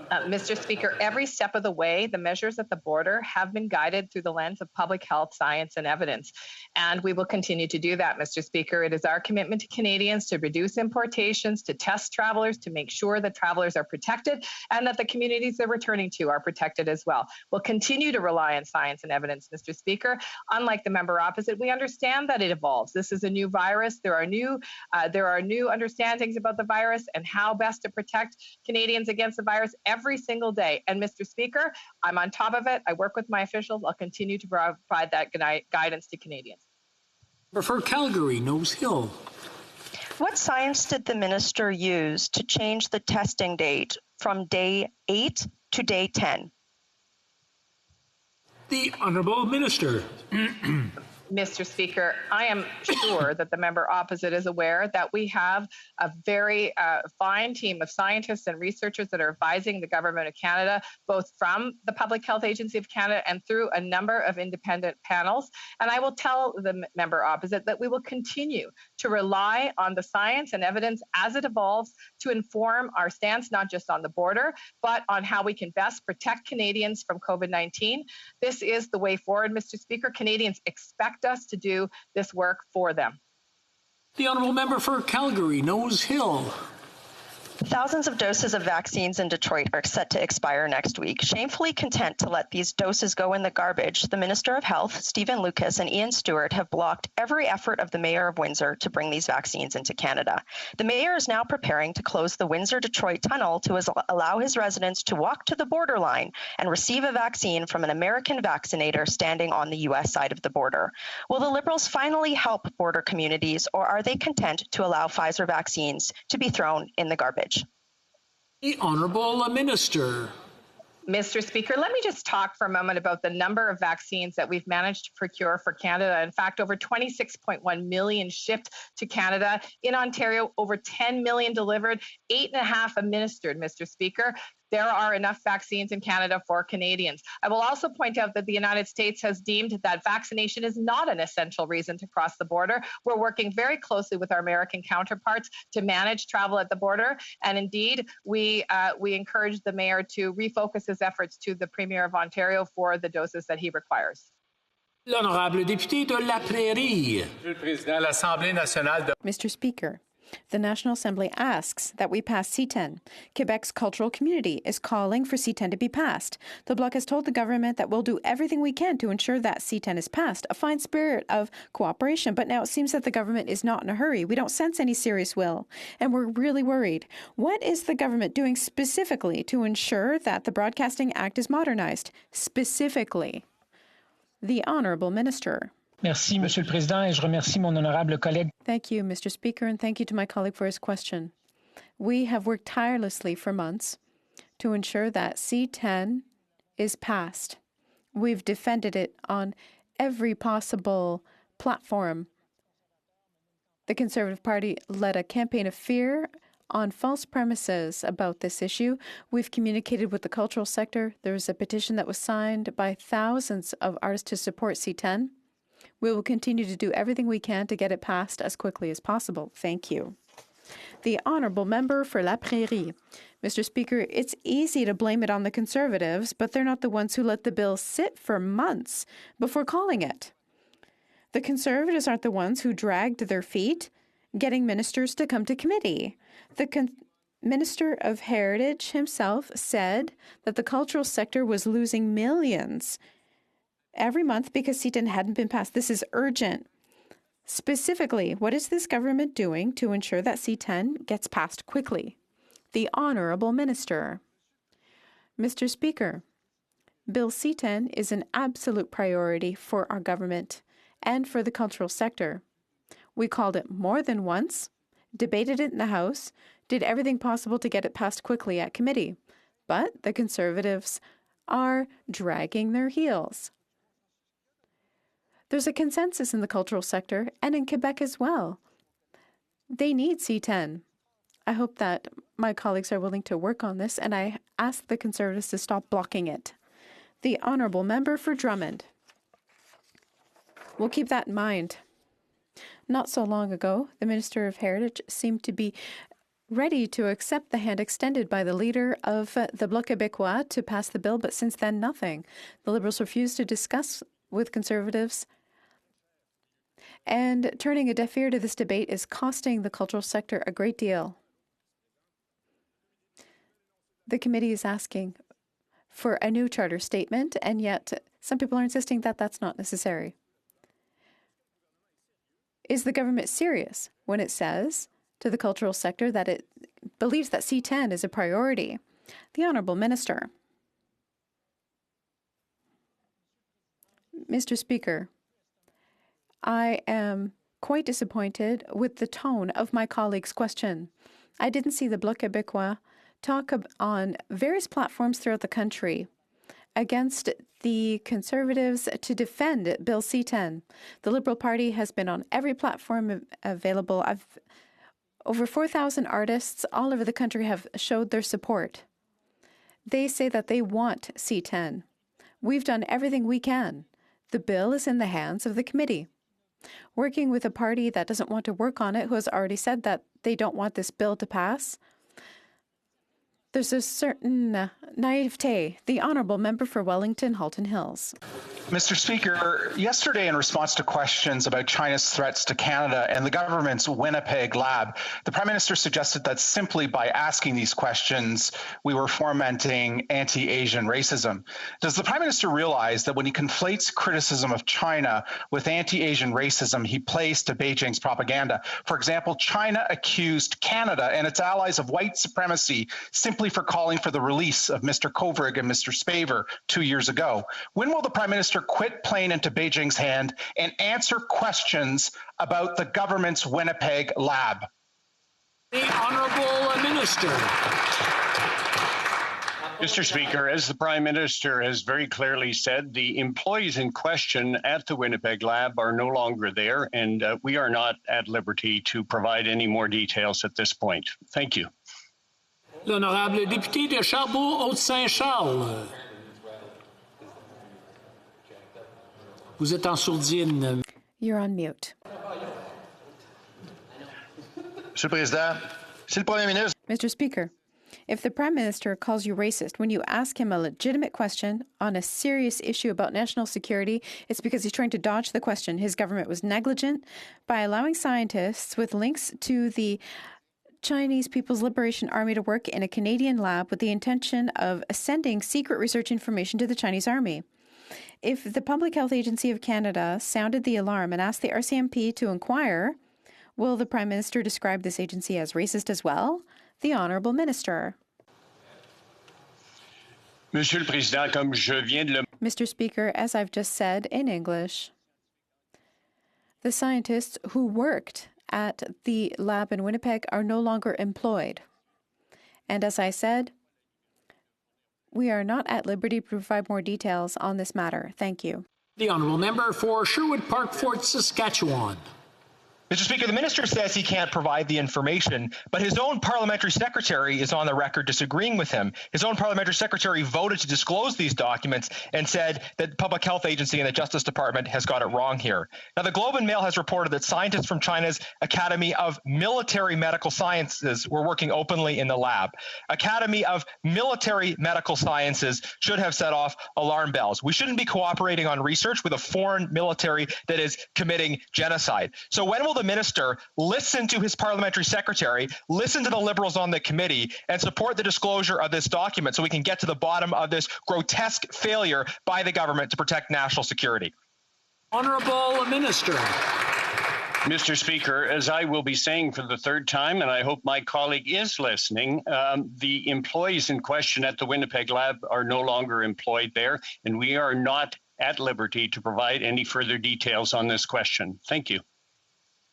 Mr. Speaker, every step of the way, the measures at the border have been guided through the lens of public health, science, and evidence. And we will continue to do that, Mr. Speaker. It is our commitment to Canadians to reduce importations, to test travelers, to make sure that travelers are protected and that the communities they're returning to are protected as well. We'll continue to rely on science and evidence, Mr. Speaker. Unlike the member opposite, we understand that it evolves. This is a new virus. There are new understandings about the virus and how best to protect Canadians against the virus every single day. And Mr. Speaker, I'm on top of it. I work with my officials. I'll continue to provide that guidance to Canadians. For Calgary Nose Hill. What science did the minister use to change the testing date from day 8 to day 10? The Honourable Minister. Mr. Speaker, I am sure that the member opposite is aware that we have a very fine team of scientists and researchers that are advising the Government of Canada, both from the Public Health Agency of Canada and through a number of independent panels. And I will tell the member opposite that we will continue to rely on the science and evidence as it evolves to inform our stance, not just on the border, but on how we can best protect Canadians from COVID-19. This is the way forward, Mr. Speaker. Canadians expect us to do this work for them. The Honourable Member for Calgary Nose Hill. Thousands of doses of vaccines in Detroit are set to expire next week. Shamefully content to let these doses go in the garbage, the Minister of Health, Stephen Lucas, and Ian Stewart have blocked every effort of the Mayor of Windsor to bring these vaccines into Canada. The Mayor is now preparing to close the Windsor-Detroit tunnel to allow his residents to walk to the borderline and receive a vaccine from an American vaccinator standing on the U.S. side of the border. Will the Liberals finally help border communities, or are they content to allow Pfizer vaccines to be thrown in the garbage? The Honourable Minister. Mr. Speaker, let me just talk for a moment about the number of vaccines that we've managed to procure for Canada. In fact, over 26.1 million shipped to Canada. In Ontario, over 10 million delivered, 8.5 administered, Mr. Speaker. There are enough vaccines in Canada for Canadians. I will also point out that the United States has deemed that vaccination is not an essential reason to cross the border. We're working very closely with our American counterparts to manage travel at the border. And indeed, we encourage the Mayor to refocus his efforts to the Premier of Ontario for the doses that he requires. L'honorable député de La Prairie. Mr. Speaker, the National Assembly asks that we pass C-10. Quebec's cultural community is calling for C-10 to be passed. The Bloc has told the government that we'll do everything we can to ensure that C-10 is passed, a fine spirit of cooperation, but now it seems that the government is not in a hurry. We don't sense any serious will, and we're really worried. What is the government doing specifically to ensure that the Broadcasting Act is modernized? Specifically, the Honourable Minister. Merci, Monsieur le Président, et je remercie mon honorable collègue. Thank you, Mr. Speaker, and thank you to my colleague for his question. We have worked tirelessly for months to ensure that C-10 is passed. We've defended it on every possible platform. The Conservative Party led a campaign of fear on false premises about this issue. We've communicated with the cultural sector. There was a petition that was signed by thousands of artists to support C-10. We will continue to do everything we can to get it passed as quickly as possible. Thank you. The Honourable Member for La Prairie. Mr. Speaker, it's easy to blame it on the Conservatives, but they're not the ones who let the bill sit for months before calling it. The Conservatives aren't the ones who dragged their feet getting ministers to come to committee. Minister of Heritage himself said that the cultural sector was losing millions every month because C10 hadn't been passed. This is urgent. Specifically, what is this government doing to ensure that C10 gets passed quickly? The Honourable Minister. Mr. Speaker, Bill C10 is an absolute priority for our government and for the cultural sector. We called it more than once, debated it in the House, did everything possible to get it passed quickly at committee. But the Conservatives are dragging their heels. There's a consensus in the cultural sector and in Quebec as well. They need C10. I hope that my colleagues are willing to work on this, and I ask the Conservatives to stop blocking it. The Honourable Member for Drummond. We'll keep that in mind. Not so long ago, the Minister of Heritage seemed to be ready to accept the hand extended by the leader of the Bloc Québécois to pass the bill, but since then, nothing. The Liberals refused to discuss with Conservatives, and turning a deaf ear to this debate is costing the cultural sector a great deal. The committee is asking for a new charter statement, and yet some people are insisting that that's not necessary. Is the government serious when it says to the cultural sector that it believes that C10 is a priority? The Honourable Minister. Mr. Speaker, I am quite disappointed with the tone of my colleague's question. I didn't see the Bloc Québécois talk on various platforms throughout the country against the Conservatives to defend Bill C10. The Liberal Party has been on every platform available. Over 4,000 artists all over the country have showed their support. They say that they want C10. We've done everything we can. The bill is in the hands of the committee. Working with a party that doesn't want to work on it, who has already said that they don't want this bill to pass, there's a certain naivete. The Honourable Member for Wellington, Halton Hills. Mr. Speaker, yesterday in response to questions about China's threats to Canada and the government's Winnipeg lab, the Prime Minister suggested that simply by asking these questions, we were fomenting anti-Asian racism. Does the Prime Minister realize that when he conflates criticism of China with anti-Asian racism, he plays to Beijing's propaganda? For example, China accused Canada and its allies of white supremacy simply for calling for the release of Mr. Kovrig and Mr. Spaver 2 years ago. When will the Prime Minister quit playing into Beijing's hand and answer questions about the government's Winnipeg lab? The Honourable Minister. Mr. Speaker, as the Prime Minister has very clearly said, the employees in question at the Winnipeg lab are no longer there, and we are not at liberty to provide any more details at this point. Thank you. L'honorable député de Charbot-Haute-Saint-Charles. Vous êtes en sourdine. You're on mute. Monsieur le Président, si le Premier ministre... Mr. Speaker, if the Prime Minister calls you racist when you ask him a legitimate question on a serious issue about national security, it's because he's trying to dodge the question. His government was negligent by allowing scientists with links to the Chinese People's Liberation Army to work in a Canadian lab with the intention of sending secret research information to the Chinese Army. If the Public Health Agency of Canada sounded the alarm and asked the RCMP to inquire, will the Prime Minister describe this agency as racist as well? The Honourable Minister. Monsieur le Président, comme je viens de le... Mr. Speaker, as I've just said in English, the scientists who worked at the lab in Winnipeg are no longer employed. And as I said, we are not at liberty to provide more details on this matter. Thank you. The Honourable Member for Sherwood Park, Fort Saskatchewan. Mr. Speaker, the minister says he can't provide the information, but his own parliamentary secretary is on the record disagreeing with him. His own parliamentary secretary voted to disclose these documents and said that the Public Health Agency and the Justice Department has got it wrong here. Now, the Globe and Mail has reported that scientists from China's Academy of Military Medical Sciences were working openly in the lab. Academy of Military Medical Sciences should have set off alarm bells. We shouldn't be cooperating on research with a foreign military that is committing genocide. So when will the minister listen to his parliamentary secretary, listen to the Liberals on the committee, and support the disclosure of this document so we can get to the bottom of this grotesque failure by the government to protect national security. Honourable Minister. Mr. Speaker, as I will be saying for the third time, and I hope my colleague is listening, the employees in question at the Winnipeg lab are no longer employed there, and we are not at liberty to provide any further details on this question. Thank you.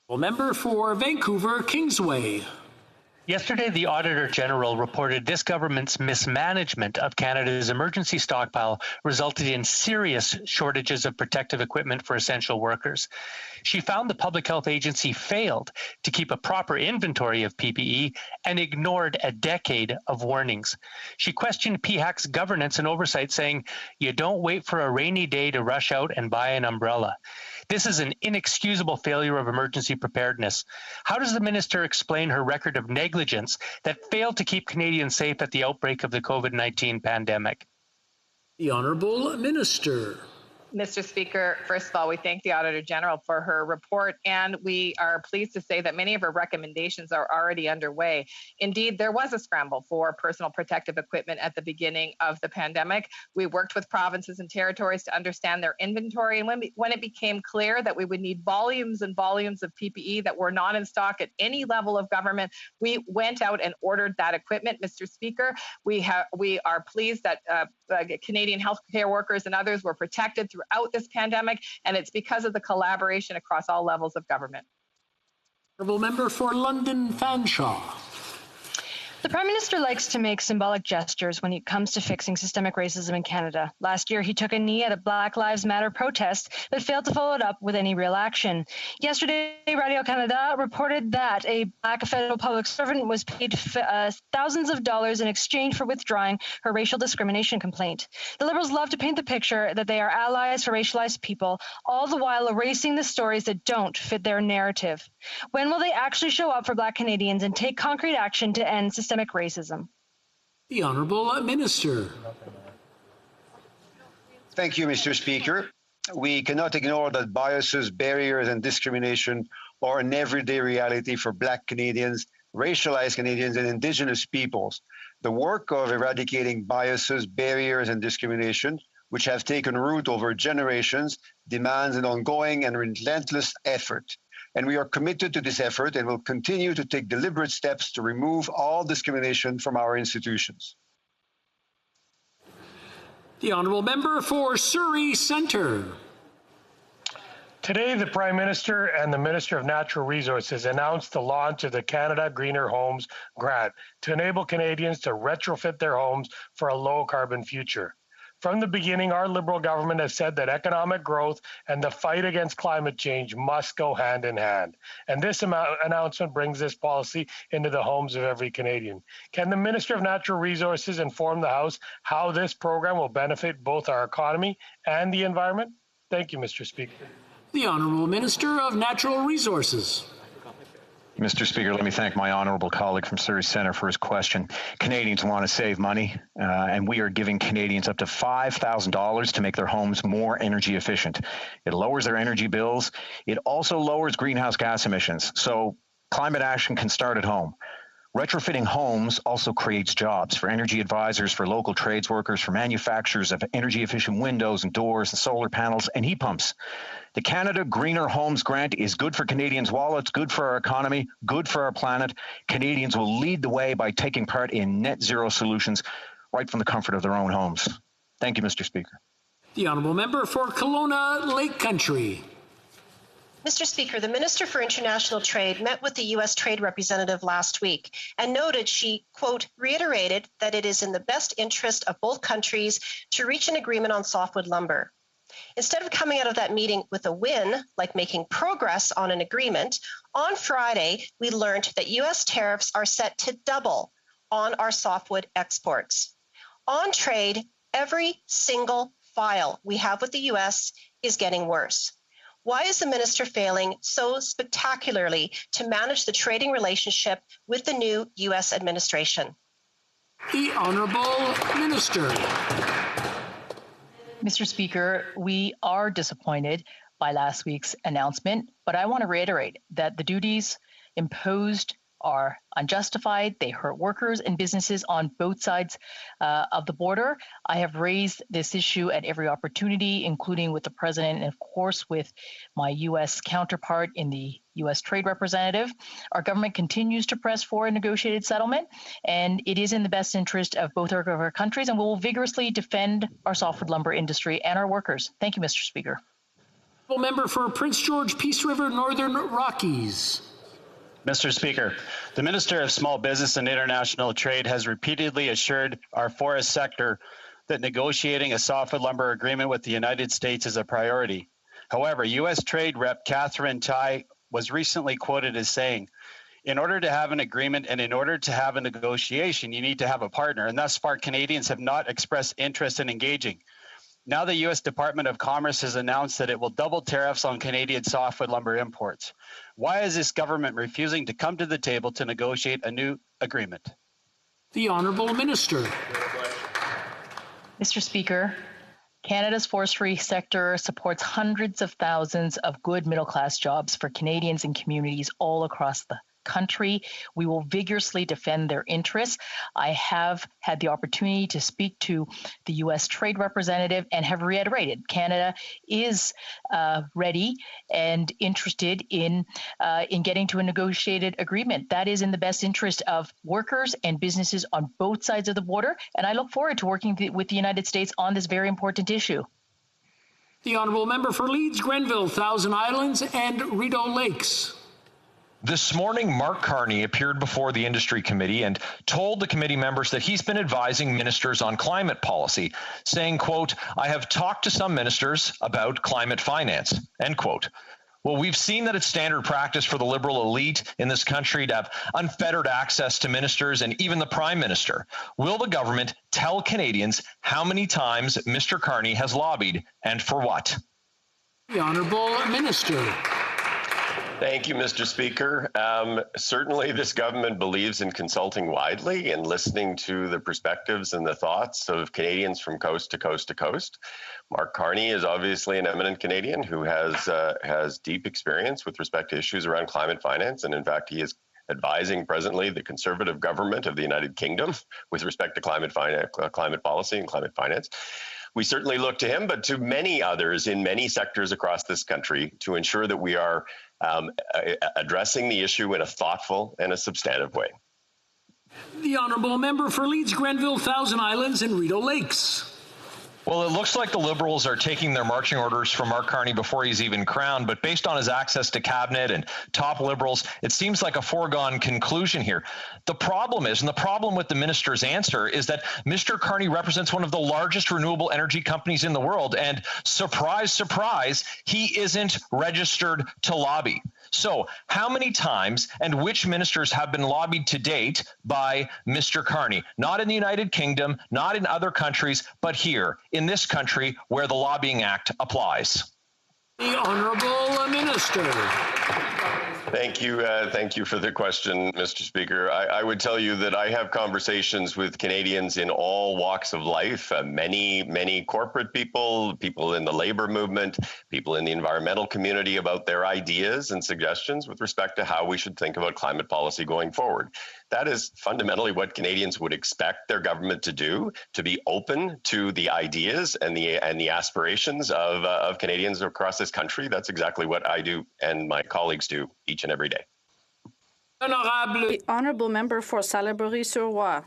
Well, member for Vancouver Kingsway. Yesterday, the Auditor General reported this government's mismanagement of Canada's emergency stockpile resulted in serious shortages of protective equipment for essential workers. She found the Public Health Agency failed to keep a proper inventory of PPE and ignored a decade of warnings. She questioned PHAC's governance and oversight, saying, "You don't wait for a rainy day to rush out and buy an umbrella." This is an inexcusable failure of emergency preparedness. How does the minister explain her record of negligence that failed to keep Canadians safe at the outbreak of the COVID-19 pandemic? The Honourable Minister. Mr. Speaker, first of all, we thank the Auditor General for her report, and we are pleased to say that many of her recommendations are already underway. Indeed, there was a scramble for personal protective equipment at the beginning of the pandemic. We worked with provinces and territories to understand their inventory, and when it became clear that we would need volumes and volumes of PPE that were not in stock at any level of government, we went out and ordered that equipment. Mr. Speaker, we are pleased that Canadian healthcare workers and others were protected throughout this pandemic, and it's because of the collaboration across all levels of government. Honourable member for London Fanshawe. The Prime Minister likes to make symbolic gestures when it comes to fixing systemic racism in Canada. Last year, he took a knee at a Black Lives Matter protest, but failed to follow it up with any real action. Yesterday, Radio-Canada reported that a Black federal public servant was paid thousands of dollars in exchange for withdrawing her racial discrimination complaint. The Liberals love to paint the picture that they are allies for racialized people, all the while erasing the stories that don't fit their narrative. When will they actually show up for Black Canadians and take concrete action to end systemic racism? The Honourable Minister. Thank you, Mr. Speaker. We cannot ignore that biases, barriers, and discrimination are an everyday reality for Black Canadians, racialized Canadians, and Indigenous peoples. The work of eradicating biases, barriers, and discrimination, which have taken root over generations, demands an ongoing and relentless effort. And we are committed to this effort and will continue to take deliberate steps to remove all discrimination from our institutions. The Honourable Member for Surrey Centre. Today, the Prime Minister and the Minister of Natural Resources announced the launch of the Canada Greener Homes Grant to enable Canadians to retrofit their homes for a low-carbon future. From the beginning, our Liberal government has said that economic growth and the fight against climate change must go hand in hand. And this announcement brings this policy into the homes of every Canadian. Can the Minister of Natural Resources inform the House how this program will benefit both our economy and the environment? Thank you, Mr. Speaker. The Honourable Minister of Natural Resources. Mr. Speaker, let me thank my honourable colleague from Surrey Centre for his question. Canadians want to save money, and we are giving Canadians up to $5,000 to make their homes more energy efficient. It lowers their energy bills. It also lowers greenhouse gas emissions. So climate action can start at home. Retrofitting homes also creates jobs for energy advisors, for local trades workers, for manufacturers of energy-efficient windows and doors and solar panels and heat pumps. The Canada Greener Homes Grant is good for Canadians' wallets, good for our economy, good for our planet. Canadians will lead the way by taking part in net zero solutions right from the comfort of their own homes. Thank you, Mr. Speaker. The Honourable Member for Kelowna Lake Country. Mr. Speaker, the Minister for International Trade met with the U.S. Trade Representative last week and noted she, quote, reiterated that it is in the best interest of both countries to reach an agreement on softwood lumber. Instead of coming out of that meeting with a win, like making progress on an agreement, on Friday, we learned that U.S. tariffs are set to double on our softwood exports. On trade, every single file we have with the U.S. is getting worse. Why is the minister failing so spectacularly to manage the trading relationship with the new U.S. administration? The Honourable Minister. Mr. Speaker, we are disappointed by last week's announcement, but I want to reiterate that the duties imposed are unjustified. They hurt workers and businesses on both sides of the border. I have raised this issue at every opportunity, including with the president and, of course, with my U.S. counterpart in the U.S. Trade Representative. Our government continues to press for a negotiated settlement, and it is in the best interest of both of our countries, and we will vigorously defend our softwood lumber industry and our workers. Thank you, Mr. Speaker. Member for Prince George, Peace River, Northern Rockies. Mr. Speaker, the Minister of Small Business and International Trade has repeatedly assured our forest sector that negotiating a softwood lumber agreement with the United States is a priority. However, U.S. Trade Rep. Catherine Tai was recently quoted as saying, "In order to have an agreement and in order to have a negotiation, you need to have a partner, and thus far Canadians have not expressed interest in engaging. Now the U.S. Department of Commerce has announced that it will double tariffs on Canadian softwood lumber imports. Why is this government refusing to come to the table to negotiate a new agreement?" The Honourable Minister. Mr. Speaker, Canada's forestry sector supports hundreds of thousands of good middle-class jobs for Canadians and communities all across the country. We will vigorously defend their interests. I have had the opportunity to speak to the U.S. Trade Representative and have reiterated Canada is ready and interested in getting to a negotiated agreement. That is in the best interest of workers and businesses on both sides of the border, and I look forward to working with the United States on this very important issue. The Honourable Member for Leeds, Grenville, Thousand Islands, and Rideau Lakes. This morning, Mark Carney appeared before the Industry Committee and told the committee members that he's been advising ministers on climate policy, saying, quote, "I have talked to some ministers about climate finance," end quote. Well, we've seen that it's standard practice for the Liberal elite in this country to have unfettered access to ministers and even the Prime Minister. Will the government tell Canadians how many times Mr. Carney has lobbied and for what? The Honourable Minister. Thank you, Mr. Speaker. Certainly, this government believes in consulting widely and listening to the perspectives and the thoughts of Canadians from coast to coast to coast. Mark Carney is obviously an eminent Canadian who has deep experience with respect to issues around climate finance, and in fact, he is advising presently the Conservative government of the United Kingdom with respect to climate policy and climate finance. We certainly look to him, but to many others in many sectors across this country to ensure that we are addressing the issue in a thoughtful and a substantive way. The Honourable Member for Leeds, Grenville, Thousand Islands, and Rideau Lakes. Well, it looks like the Liberals are taking their marching orders from Mark Carney before he's even crowned, but based on his access to cabinet and top Liberals, it seems like a foregone conclusion here. The problem is, and the problem with the minister's answer is that Mr. Carney represents one of the largest renewable energy companies in the world, and surprise, surprise, he isn't registered to lobby. So how many times and which ministers have been lobbied to date by Mr. Carney? Not in the United Kingdom, not in other countries, but here in this country where the Lobbying Act applies. The Honourable Minister. Thank you for the question, Mr. Speaker. I would tell you that I have conversations with Canadians in all walks of life, many corporate people in the labor movement, people in the environmental community about their ideas and suggestions with respect to how we should think about climate policy going forward. That is fundamentally what Canadians would expect their government to do, to be open to the ideas and the aspirations of Canadians across this country. That's exactly what I do and my colleagues do each and every day. The Honourable Member for Salaberry-sur-Roi.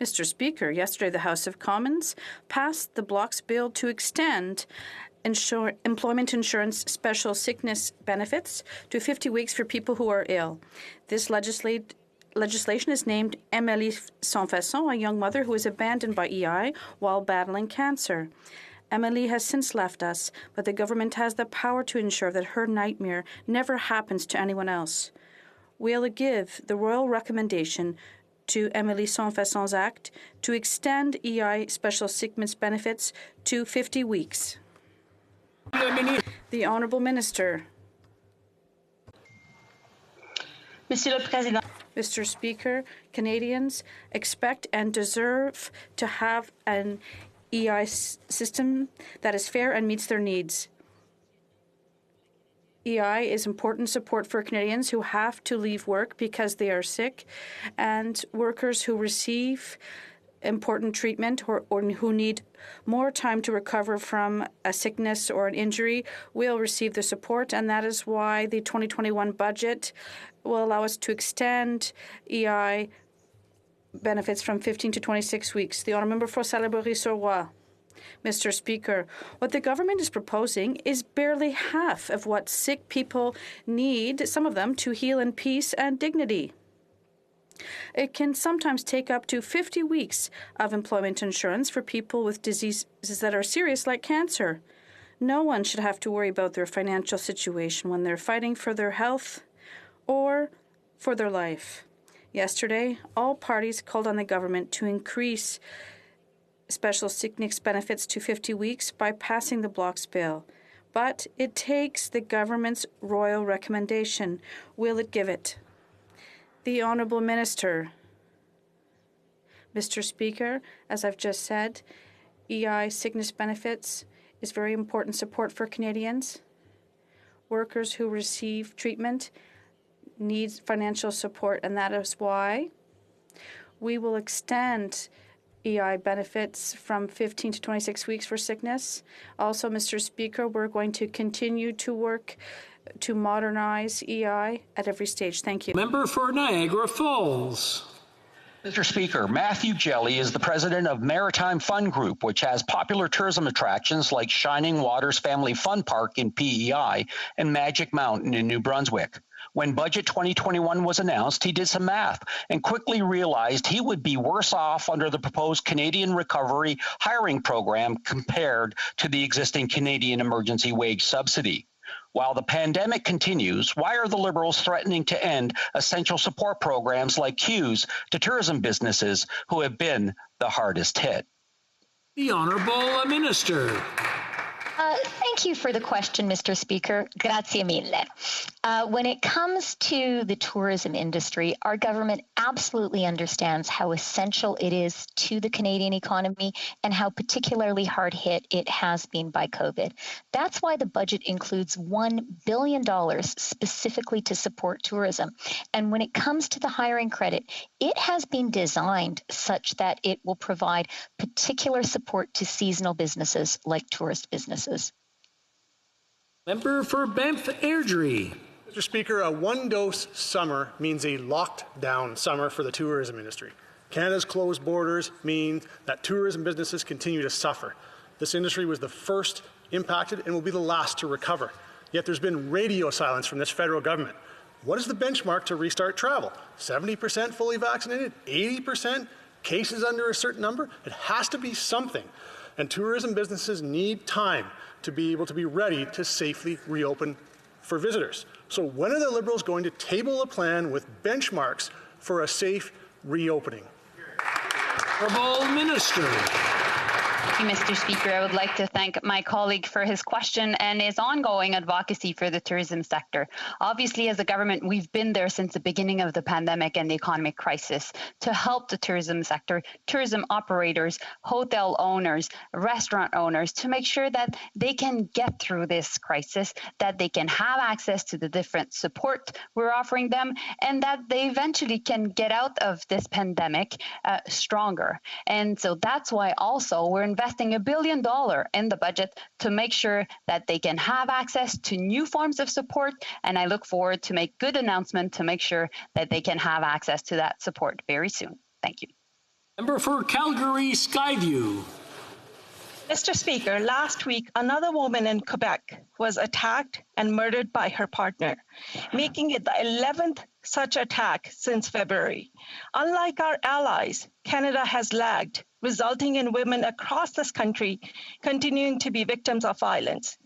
Mr. Speaker, yesterday the House of Commons passed the Bloc's bill to extend employment insurance special sickness benefits to 50 weeks for people who are ill. This legislation is named Amélie Sans Façon, a young mother who was abandoned by EI while battling cancer. Amélie has since left us, but the government has the power to ensure that her nightmare never happens to anyone else. We'll give the royal recommendation to Amélie Sans Façon's Act to extend EI special sickness benefits to 50 weeks. The Honourable Minister. Mr. Speaker, Canadians expect and deserve to have an EI system that is fair and meets their needs. EI is important support for Canadians who have to leave work because they are sick, and workers who receive important treatment or who need more time to recover from a sickness or an injury will receive the support, and that is why the 2021 budget will allow us to extend EI benefits from 15 to 26 weeks. The Honourable Member for Salaberry-sur-Roi. Mr. Speaker, what the government is proposing is barely half of what sick people need, some of them, to heal in peace and dignity. It can sometimes take up to 50 weeks of employment insurance for people with diseases that are serious, like cancer. No one should have to worry about their financial situation when they're fighting for their health or for their life. Yesterday, all parties called on the government to increase special sickness benefits to 50 weeks by passing the Blocs bill. But it takes the government's royal recommendation. Will it give it? The Honourable Minister. Mr. Speaker, as I've just said, EI sickness benefits is very important support for Canadians. Workers who receive treatment need financial support, and that is why we will extend EI benefits from 15 to 26 weeks for sickness. Also, Mr. Speaker, we're going to continue to work to modernize EI at every stage. Thank you. Member for Niagara Falls. Mr. Speaker, Matthew Jelly is the president of Maritime Fun Group, which has popular tourism attractions like Shining Waters Family Fun Park in PEI and Magic Mountain in New Brunswick. When Budget 2021 was announced, he did some math and quickly realized he would be worse off under the proposed Canadian Recovery Hiring Program compared to the existing Canadian Emergency Wage Subsidy. While the pandemic continues, why are the Liberals threatening to end essential support programs like CEWS to tourism businesses who have been the hardest hit? The Honourable Minister. Thank you for the question, Mr. Speaker. Grazie mille. When it comes to the tourism industry, our government absolutely understands how essential it is to the Canadian economy and how particularly hard hit it has been by COVID. That's why the budget includes $1 billion specifically to support tourism. And when it comes to the hiring credit, it has been designed such that it will provide particular support to seasonal businesses like tourist businesses. Member for Banff Airdrie. Mr. Speaker, a one-dose summer means a locked-down summer for the tourism industry. Canada's closed borders mean that tourism businesses continue to suffer. This industry was the first impacted and will be the last to recover. Yet there's been radio silence from this federal government. What is the benchmark to restart travel? 70% fully vaccinated? 80%? Cases under a certain number? It has to be something. And tourism businesses need time to be able to be ready to safely reopen for visitors. So when are the Liberals going to table a plan with benchmarks for a safe reopening? Honourable Minister. Thank you, Mr. Speaker. I would like to thank my colleague for his question and his ongoing advocacy for the tourism sector. Obviously, as a government, we've been there since the beginning of the pandemic and the economic crisis to help the tourism sector, tourism operators, hotel owners, restaurant owners, to make sure that they can get through this crisis, that they can have access to the different support we're offering them, and that they eventually can get out of this pandemic stronger. And so that's why also we're investing $1 billion in the budget to make sure that they can have access to new forms of support. And I look forward to make good announcement to make sure that they can have access to that support very soon. Thank you. Member for Calgary Skyview. Mr. Speaker, last week, another woman in Quebec was attacked and murdered by her partner, making it the 11th such attack since February. Unlike our allies, Canada has lagged, resulting in women across this country continuing to be victims of violence.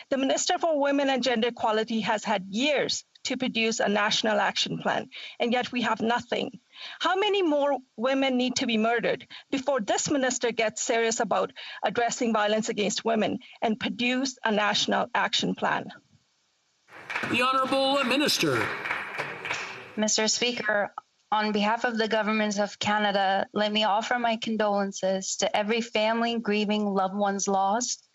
The Minister for Women and Gender Equality has had years to produce a national action plan, and yet we have nothing. How many more women need to be murdered before this minister gets serious about addressing violence against women and produce a national action plan? The Honourable Minister. Mr. Speaker, on behalf of the governments of Canada, let me offer my condolences to every family grieving loved ones lost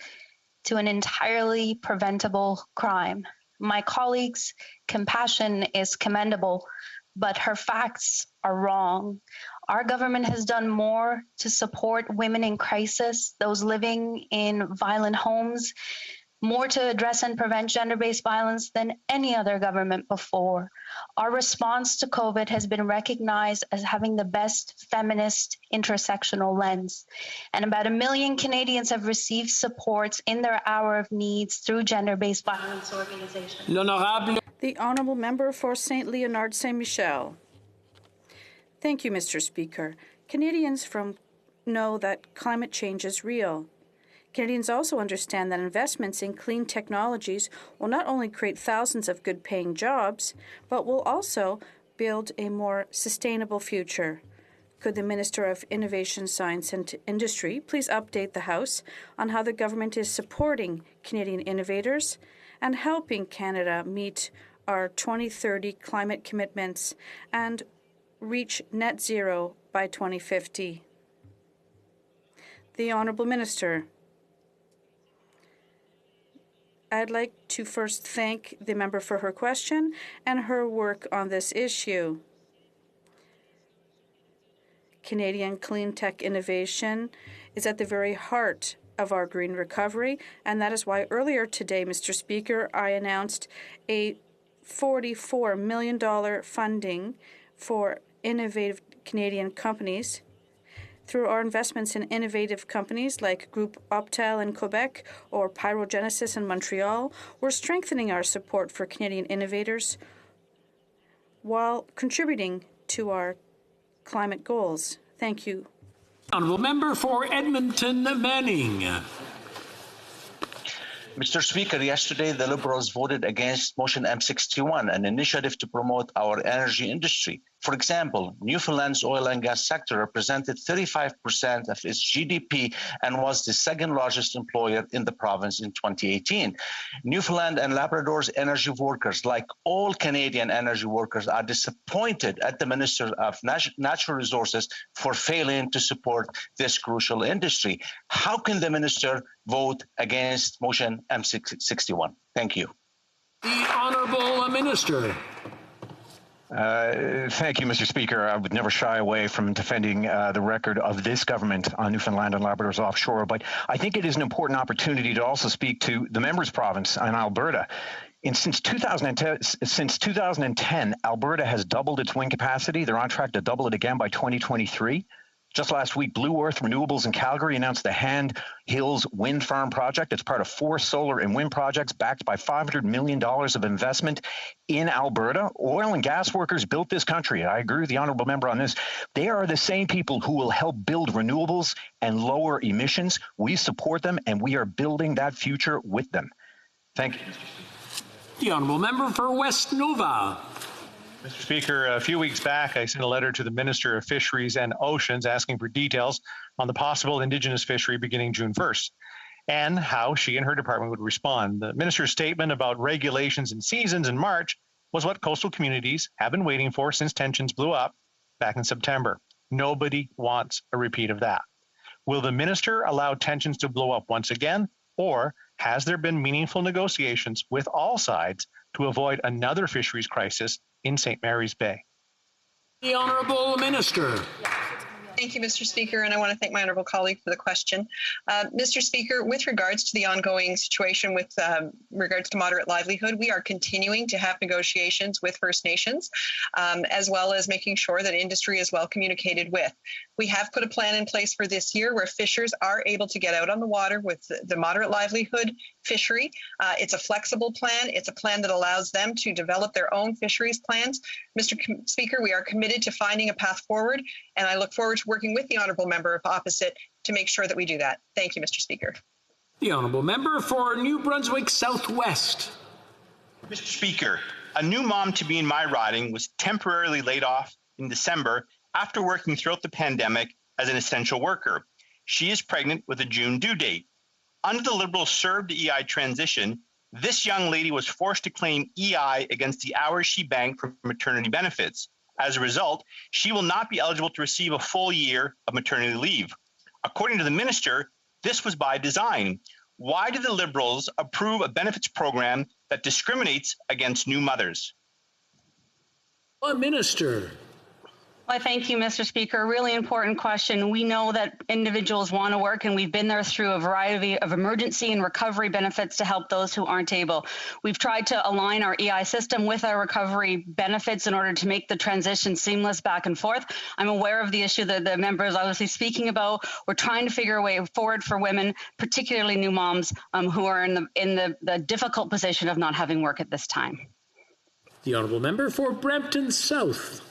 to an entirely preventable crime. My colleague's compassion is commendable, but her facts are wrong. Our government has done more to support women in crisis, those living in violent homes, more to address and prevent gender-based violence than any other government before. Our response to COVID has been recognized as having the best feminist intersectional lens. And about 1 million Canadians have received supports in their hour of needs through gender-based violence organizations. The Honourable Member for St. Leonard Saint Michel. Thank you, Mr. Speaker. Canadians know that climate change is real. Canadians also understand that investments in clean technologies will not only create thousands of good-paying jobs, but will also build a more sustainable future. Could the Minister of Innovation, Science and Industry please update the House on how the government is supporting Canadian innovators and helping Canada meet our 2030 climate commitments and reach net zero by 2050? The Honourable Minister. I'd like to first thank the member for her question and her work on this issue. Canadian clean tech innovation is at the very heart of our green recovery, and that is why earlier today, Mr. Speaker, I announced a $44 million funding for innovative Canadian companies. Through our investments in innovative companies like Groupe Optel in Quebec or Pyrogenesis in Montreal, we're strengthening our support for Canadian innovators while contributing to our climate goals. Thank you. Honourable Member for Edmonton Manning. Mr. Speaker, yesterday the Liberals voted against Motion M61, an initiative to promote our energy industry. For example, Newfoundland's oil and gas sector represented 35% of its GDP and was the second largest employer in the province in 2018. Newfoundland and Labrador's energy workers, like all Canadian energy workers, are disappointed at the Minister of Natural Resources for failing to support this crucial industry. How can the Minister vote against Motion M61? Thank you. The Honourable Minister. Thank you, Mr. Speaker. I would never shy away from defending the record of this government on Newfoundland and Labrador's offshore, but I think it is an important opportunity to also speak to the member's province in Alberta. Since 2010, Alberta has doubled its wind capacity. They're on track to double it again by 2023. Just last week, Blue Earth Renewables in Calgary announced the Hand Hills Wind Farm project. It's part of 4 solar and wind projects backed by $500 million of investment in Alberta. Oil and gas workers built this country. I agree with the honourable member on this. They are the same people who will help build renewables and lower emissions. We support them, and we are building that future with them. Thank you. The honourable member for West Nova. Mr. Speaker, a few weeks back, I sent a letter to the Minister of Fisheries and Oceans asking for details on the possible Indigenous fishery beginning June 1st and how she and her department would respond. The Minister's statement about regulations and seasons in March was what coastal communities have been waiting for since tensions blew up back in September. Nobody wants a repeat of that. Will the Minister allow tensions to blow up once again, or has there been meaningful negotiations with all sides to avoid another fisheries crisis in St. Mary's Bay? The Honourable Minister. Thank you, Mr. Speaker, and I want to thank my honourable colleague for the question. Mr. Speaker, with regards to the ongoing situation with regards to moderate livelihood, we are continuing to have negotiations with First Nations, as well as making sure that industry is well communicated with. We have put a plan in place for this year where fishers are able to get out on the water with the moderate livelihood fishery. It's a flexible plan. It's a plan that allows them to develop their own fisheries plans. Mr. Speaker, we are committed to finding a path forward, and I look forward to working with the honourable member opposite to make sure that we do that. Thank you, Mr. Speaker. The honourable member for New Brunswick Southwest. Mr. Speaker, a new mom to be in my riding was temporarily laid off in December after working throughout the pandemic as an essential worker. She is pregnant with a June due date. Under the Liberals' served EI transition, this young lady was forced to claim EI against the hours she banked for maternity benefits. As a result, she will not be eligible to receive a full year of maternity leave. According to the minister, this was by design. Why did the Liberals approve a benefits program that discriminates against new mothers? Minister. Well, thank you, Mr. Speaker. Really important question. We know that individuals want to work, and we've been there through a variety of emergency and recovery benefits to help those who aren't able. We've tried to align our EI system with our recovery benefits in order to make the transition seamless back and forth. I'm aware of the issue that the member is obviously speaking about. We're trying to figure a way forward for women, particularly new moms, who are in the difficult position of not having work at this time. The honourable member for Brampton South.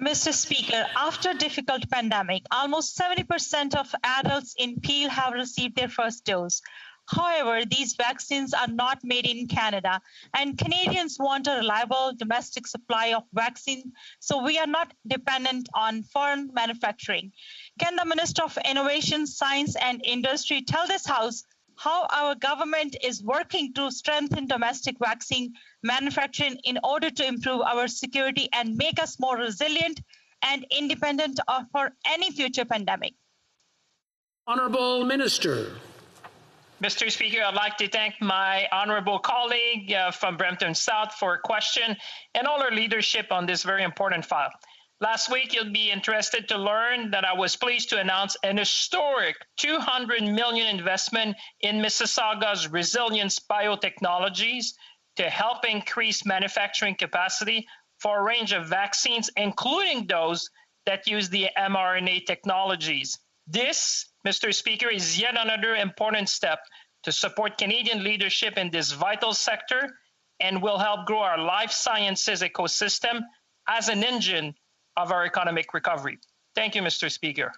Mr. Speaker, after a difficult pandemic, almost 70% of adults in Peel have received their first dose. However, these vaccines are not made in Canada, and Canadians want a reliable domestic supply of vaccine, so we are not dependent on foreign manufacturing. Can the Minister of Innovation, Science and Industry tell this House how our government is working to strengthen domestic vaccine manufacturing in order to improve our security and make us more resilient and independent for any future pandemic? Honourable Minister. Mr. Speaker, I'd like to thank my honourable colleague from Brampton South for a question and all our leadership on this very important file. Last week, you'll be interested to learn that I was pleased to announce an historic $200 million investment in Mississauga's Resilience Biotechnologies to help increase manufacturing capacity for a range of vaccines, including those that use the mRNA technologies. This, Mr. Speaker, is yet another important step to support Canadian leadership in this vital sector and will help grow our life sciences ecosystem as an engine of our economic recovery. Thank you, Mr. Speaker.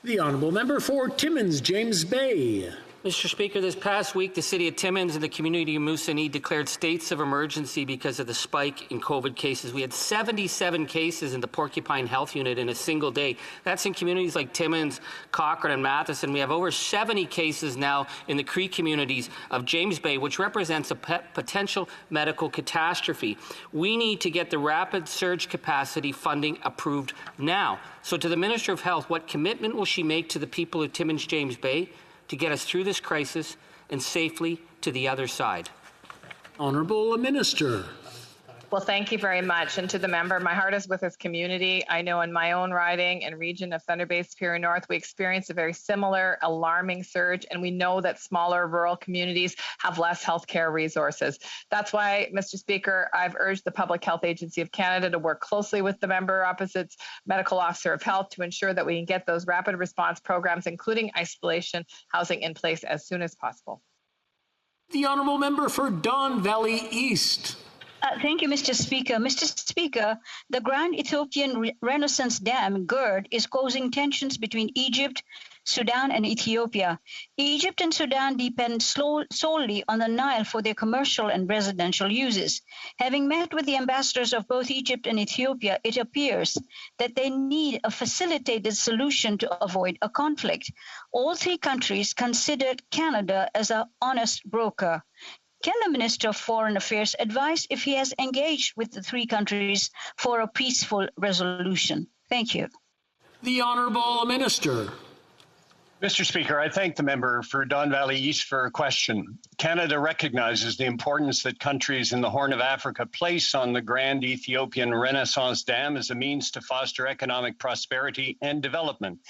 The honourable member for Timmins, James Bay. Mr. Speaker, this past week, the City of Timmins and the community of Moosonee declared states of emergency because of the spike in COVID cases. We had 77 cases in the Porcupine Health Unit in a single day. That's in communities like Timmins, Cochrane, and Matheson. We have over 70 cases now in the Cree communities of James Bay, which represents a potential medical catastrophe. We need to get the rapid surge capacity funding approved now. So to the Minister of Health, what commitment will she make to the people of Timmins, James Bay to get us through this crisis and safely to the other side? Honourable Minister. Well, thank you very much. And to the member, my heart is with this community. I know in my own riding and region of Thunder Bay Superior North, we experienced a very similar alarming surge, and we know that smaller rural communities have less healthcare resources. That's why, Mr. Speaker, I've urged the Public Health Agency of Canada to work closely with the member opposite's Medical Officer of Health to ensure that we can get those rapid response programs, including isolation housing, in place as soon as possible. The honourable member for Don Valley East. Thank you, Mr. Speaker. Mr. Speaker, the Grand Ethiopian Renaissance Dam, GERD, is causing tensions between Egypt, Sudan, and Ethiopia. Egypt and Sudan depend solely on the Nile for their commercial and residential uses. Having met with the ambassadors of both Egypt and Ethiopia, it appears that they need a facilitated solution to avoid a conflict. All three countries considered Canada as an honest broker. Can the Minister of Foreign Affairs advise if he has engaged with the three countries for a peaceful resolution? Thank you. The Honourable Minister. Mr. Speaker, I thank the member for Don Valley East for a question. Canada recognizes the importance that countries in the Horn of Africa place on the Grand Ethiopian Renaissance Dam as a means to foster economic prosperity and development.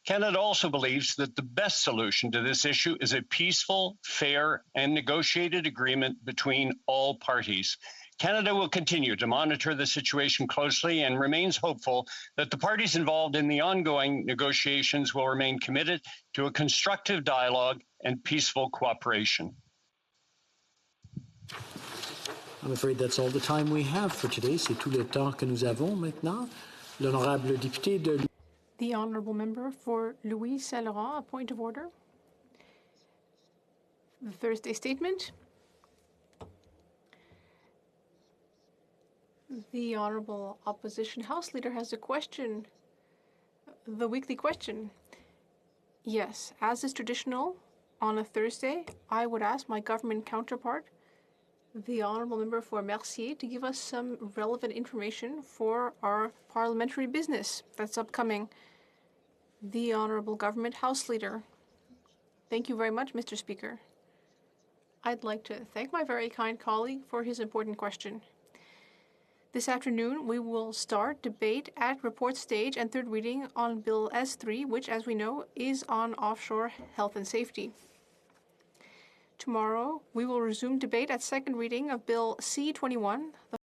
Canada also believes that the best solution to this issue is a peaceful, fair, and negotiated agreement between all parties. Canada will continue to monitor the situation closely and remains hopeful that the parties involved in the ongoing negotiations will remain committed to a constructive dialogue and peaceful cooperation. I'm afraid that's all the time we have for today. C'est tout le temps que nous avons maintenant. L'honorable député de... The honourable member for Louis Saint-Laurent, a point of order. The Thursday statement. The honourable opposition House Leader has a question. The weekly question. Yes, as is traditional on a Thursday, I would ask my government counterpart, the honourable member for Mercier, to give us some relevant information for our parliamentary business that's upcoming. The honourable government House Leader. Thank you very much, Mr. Speaker. I'd like to thank my very kind colleague for his important question. This afternoon, we will start debate at report stage and third reading on Bill S3, which, as we know, is on offshore health and safety. Tomorrow, we will resume debate at second reading of Bill C21,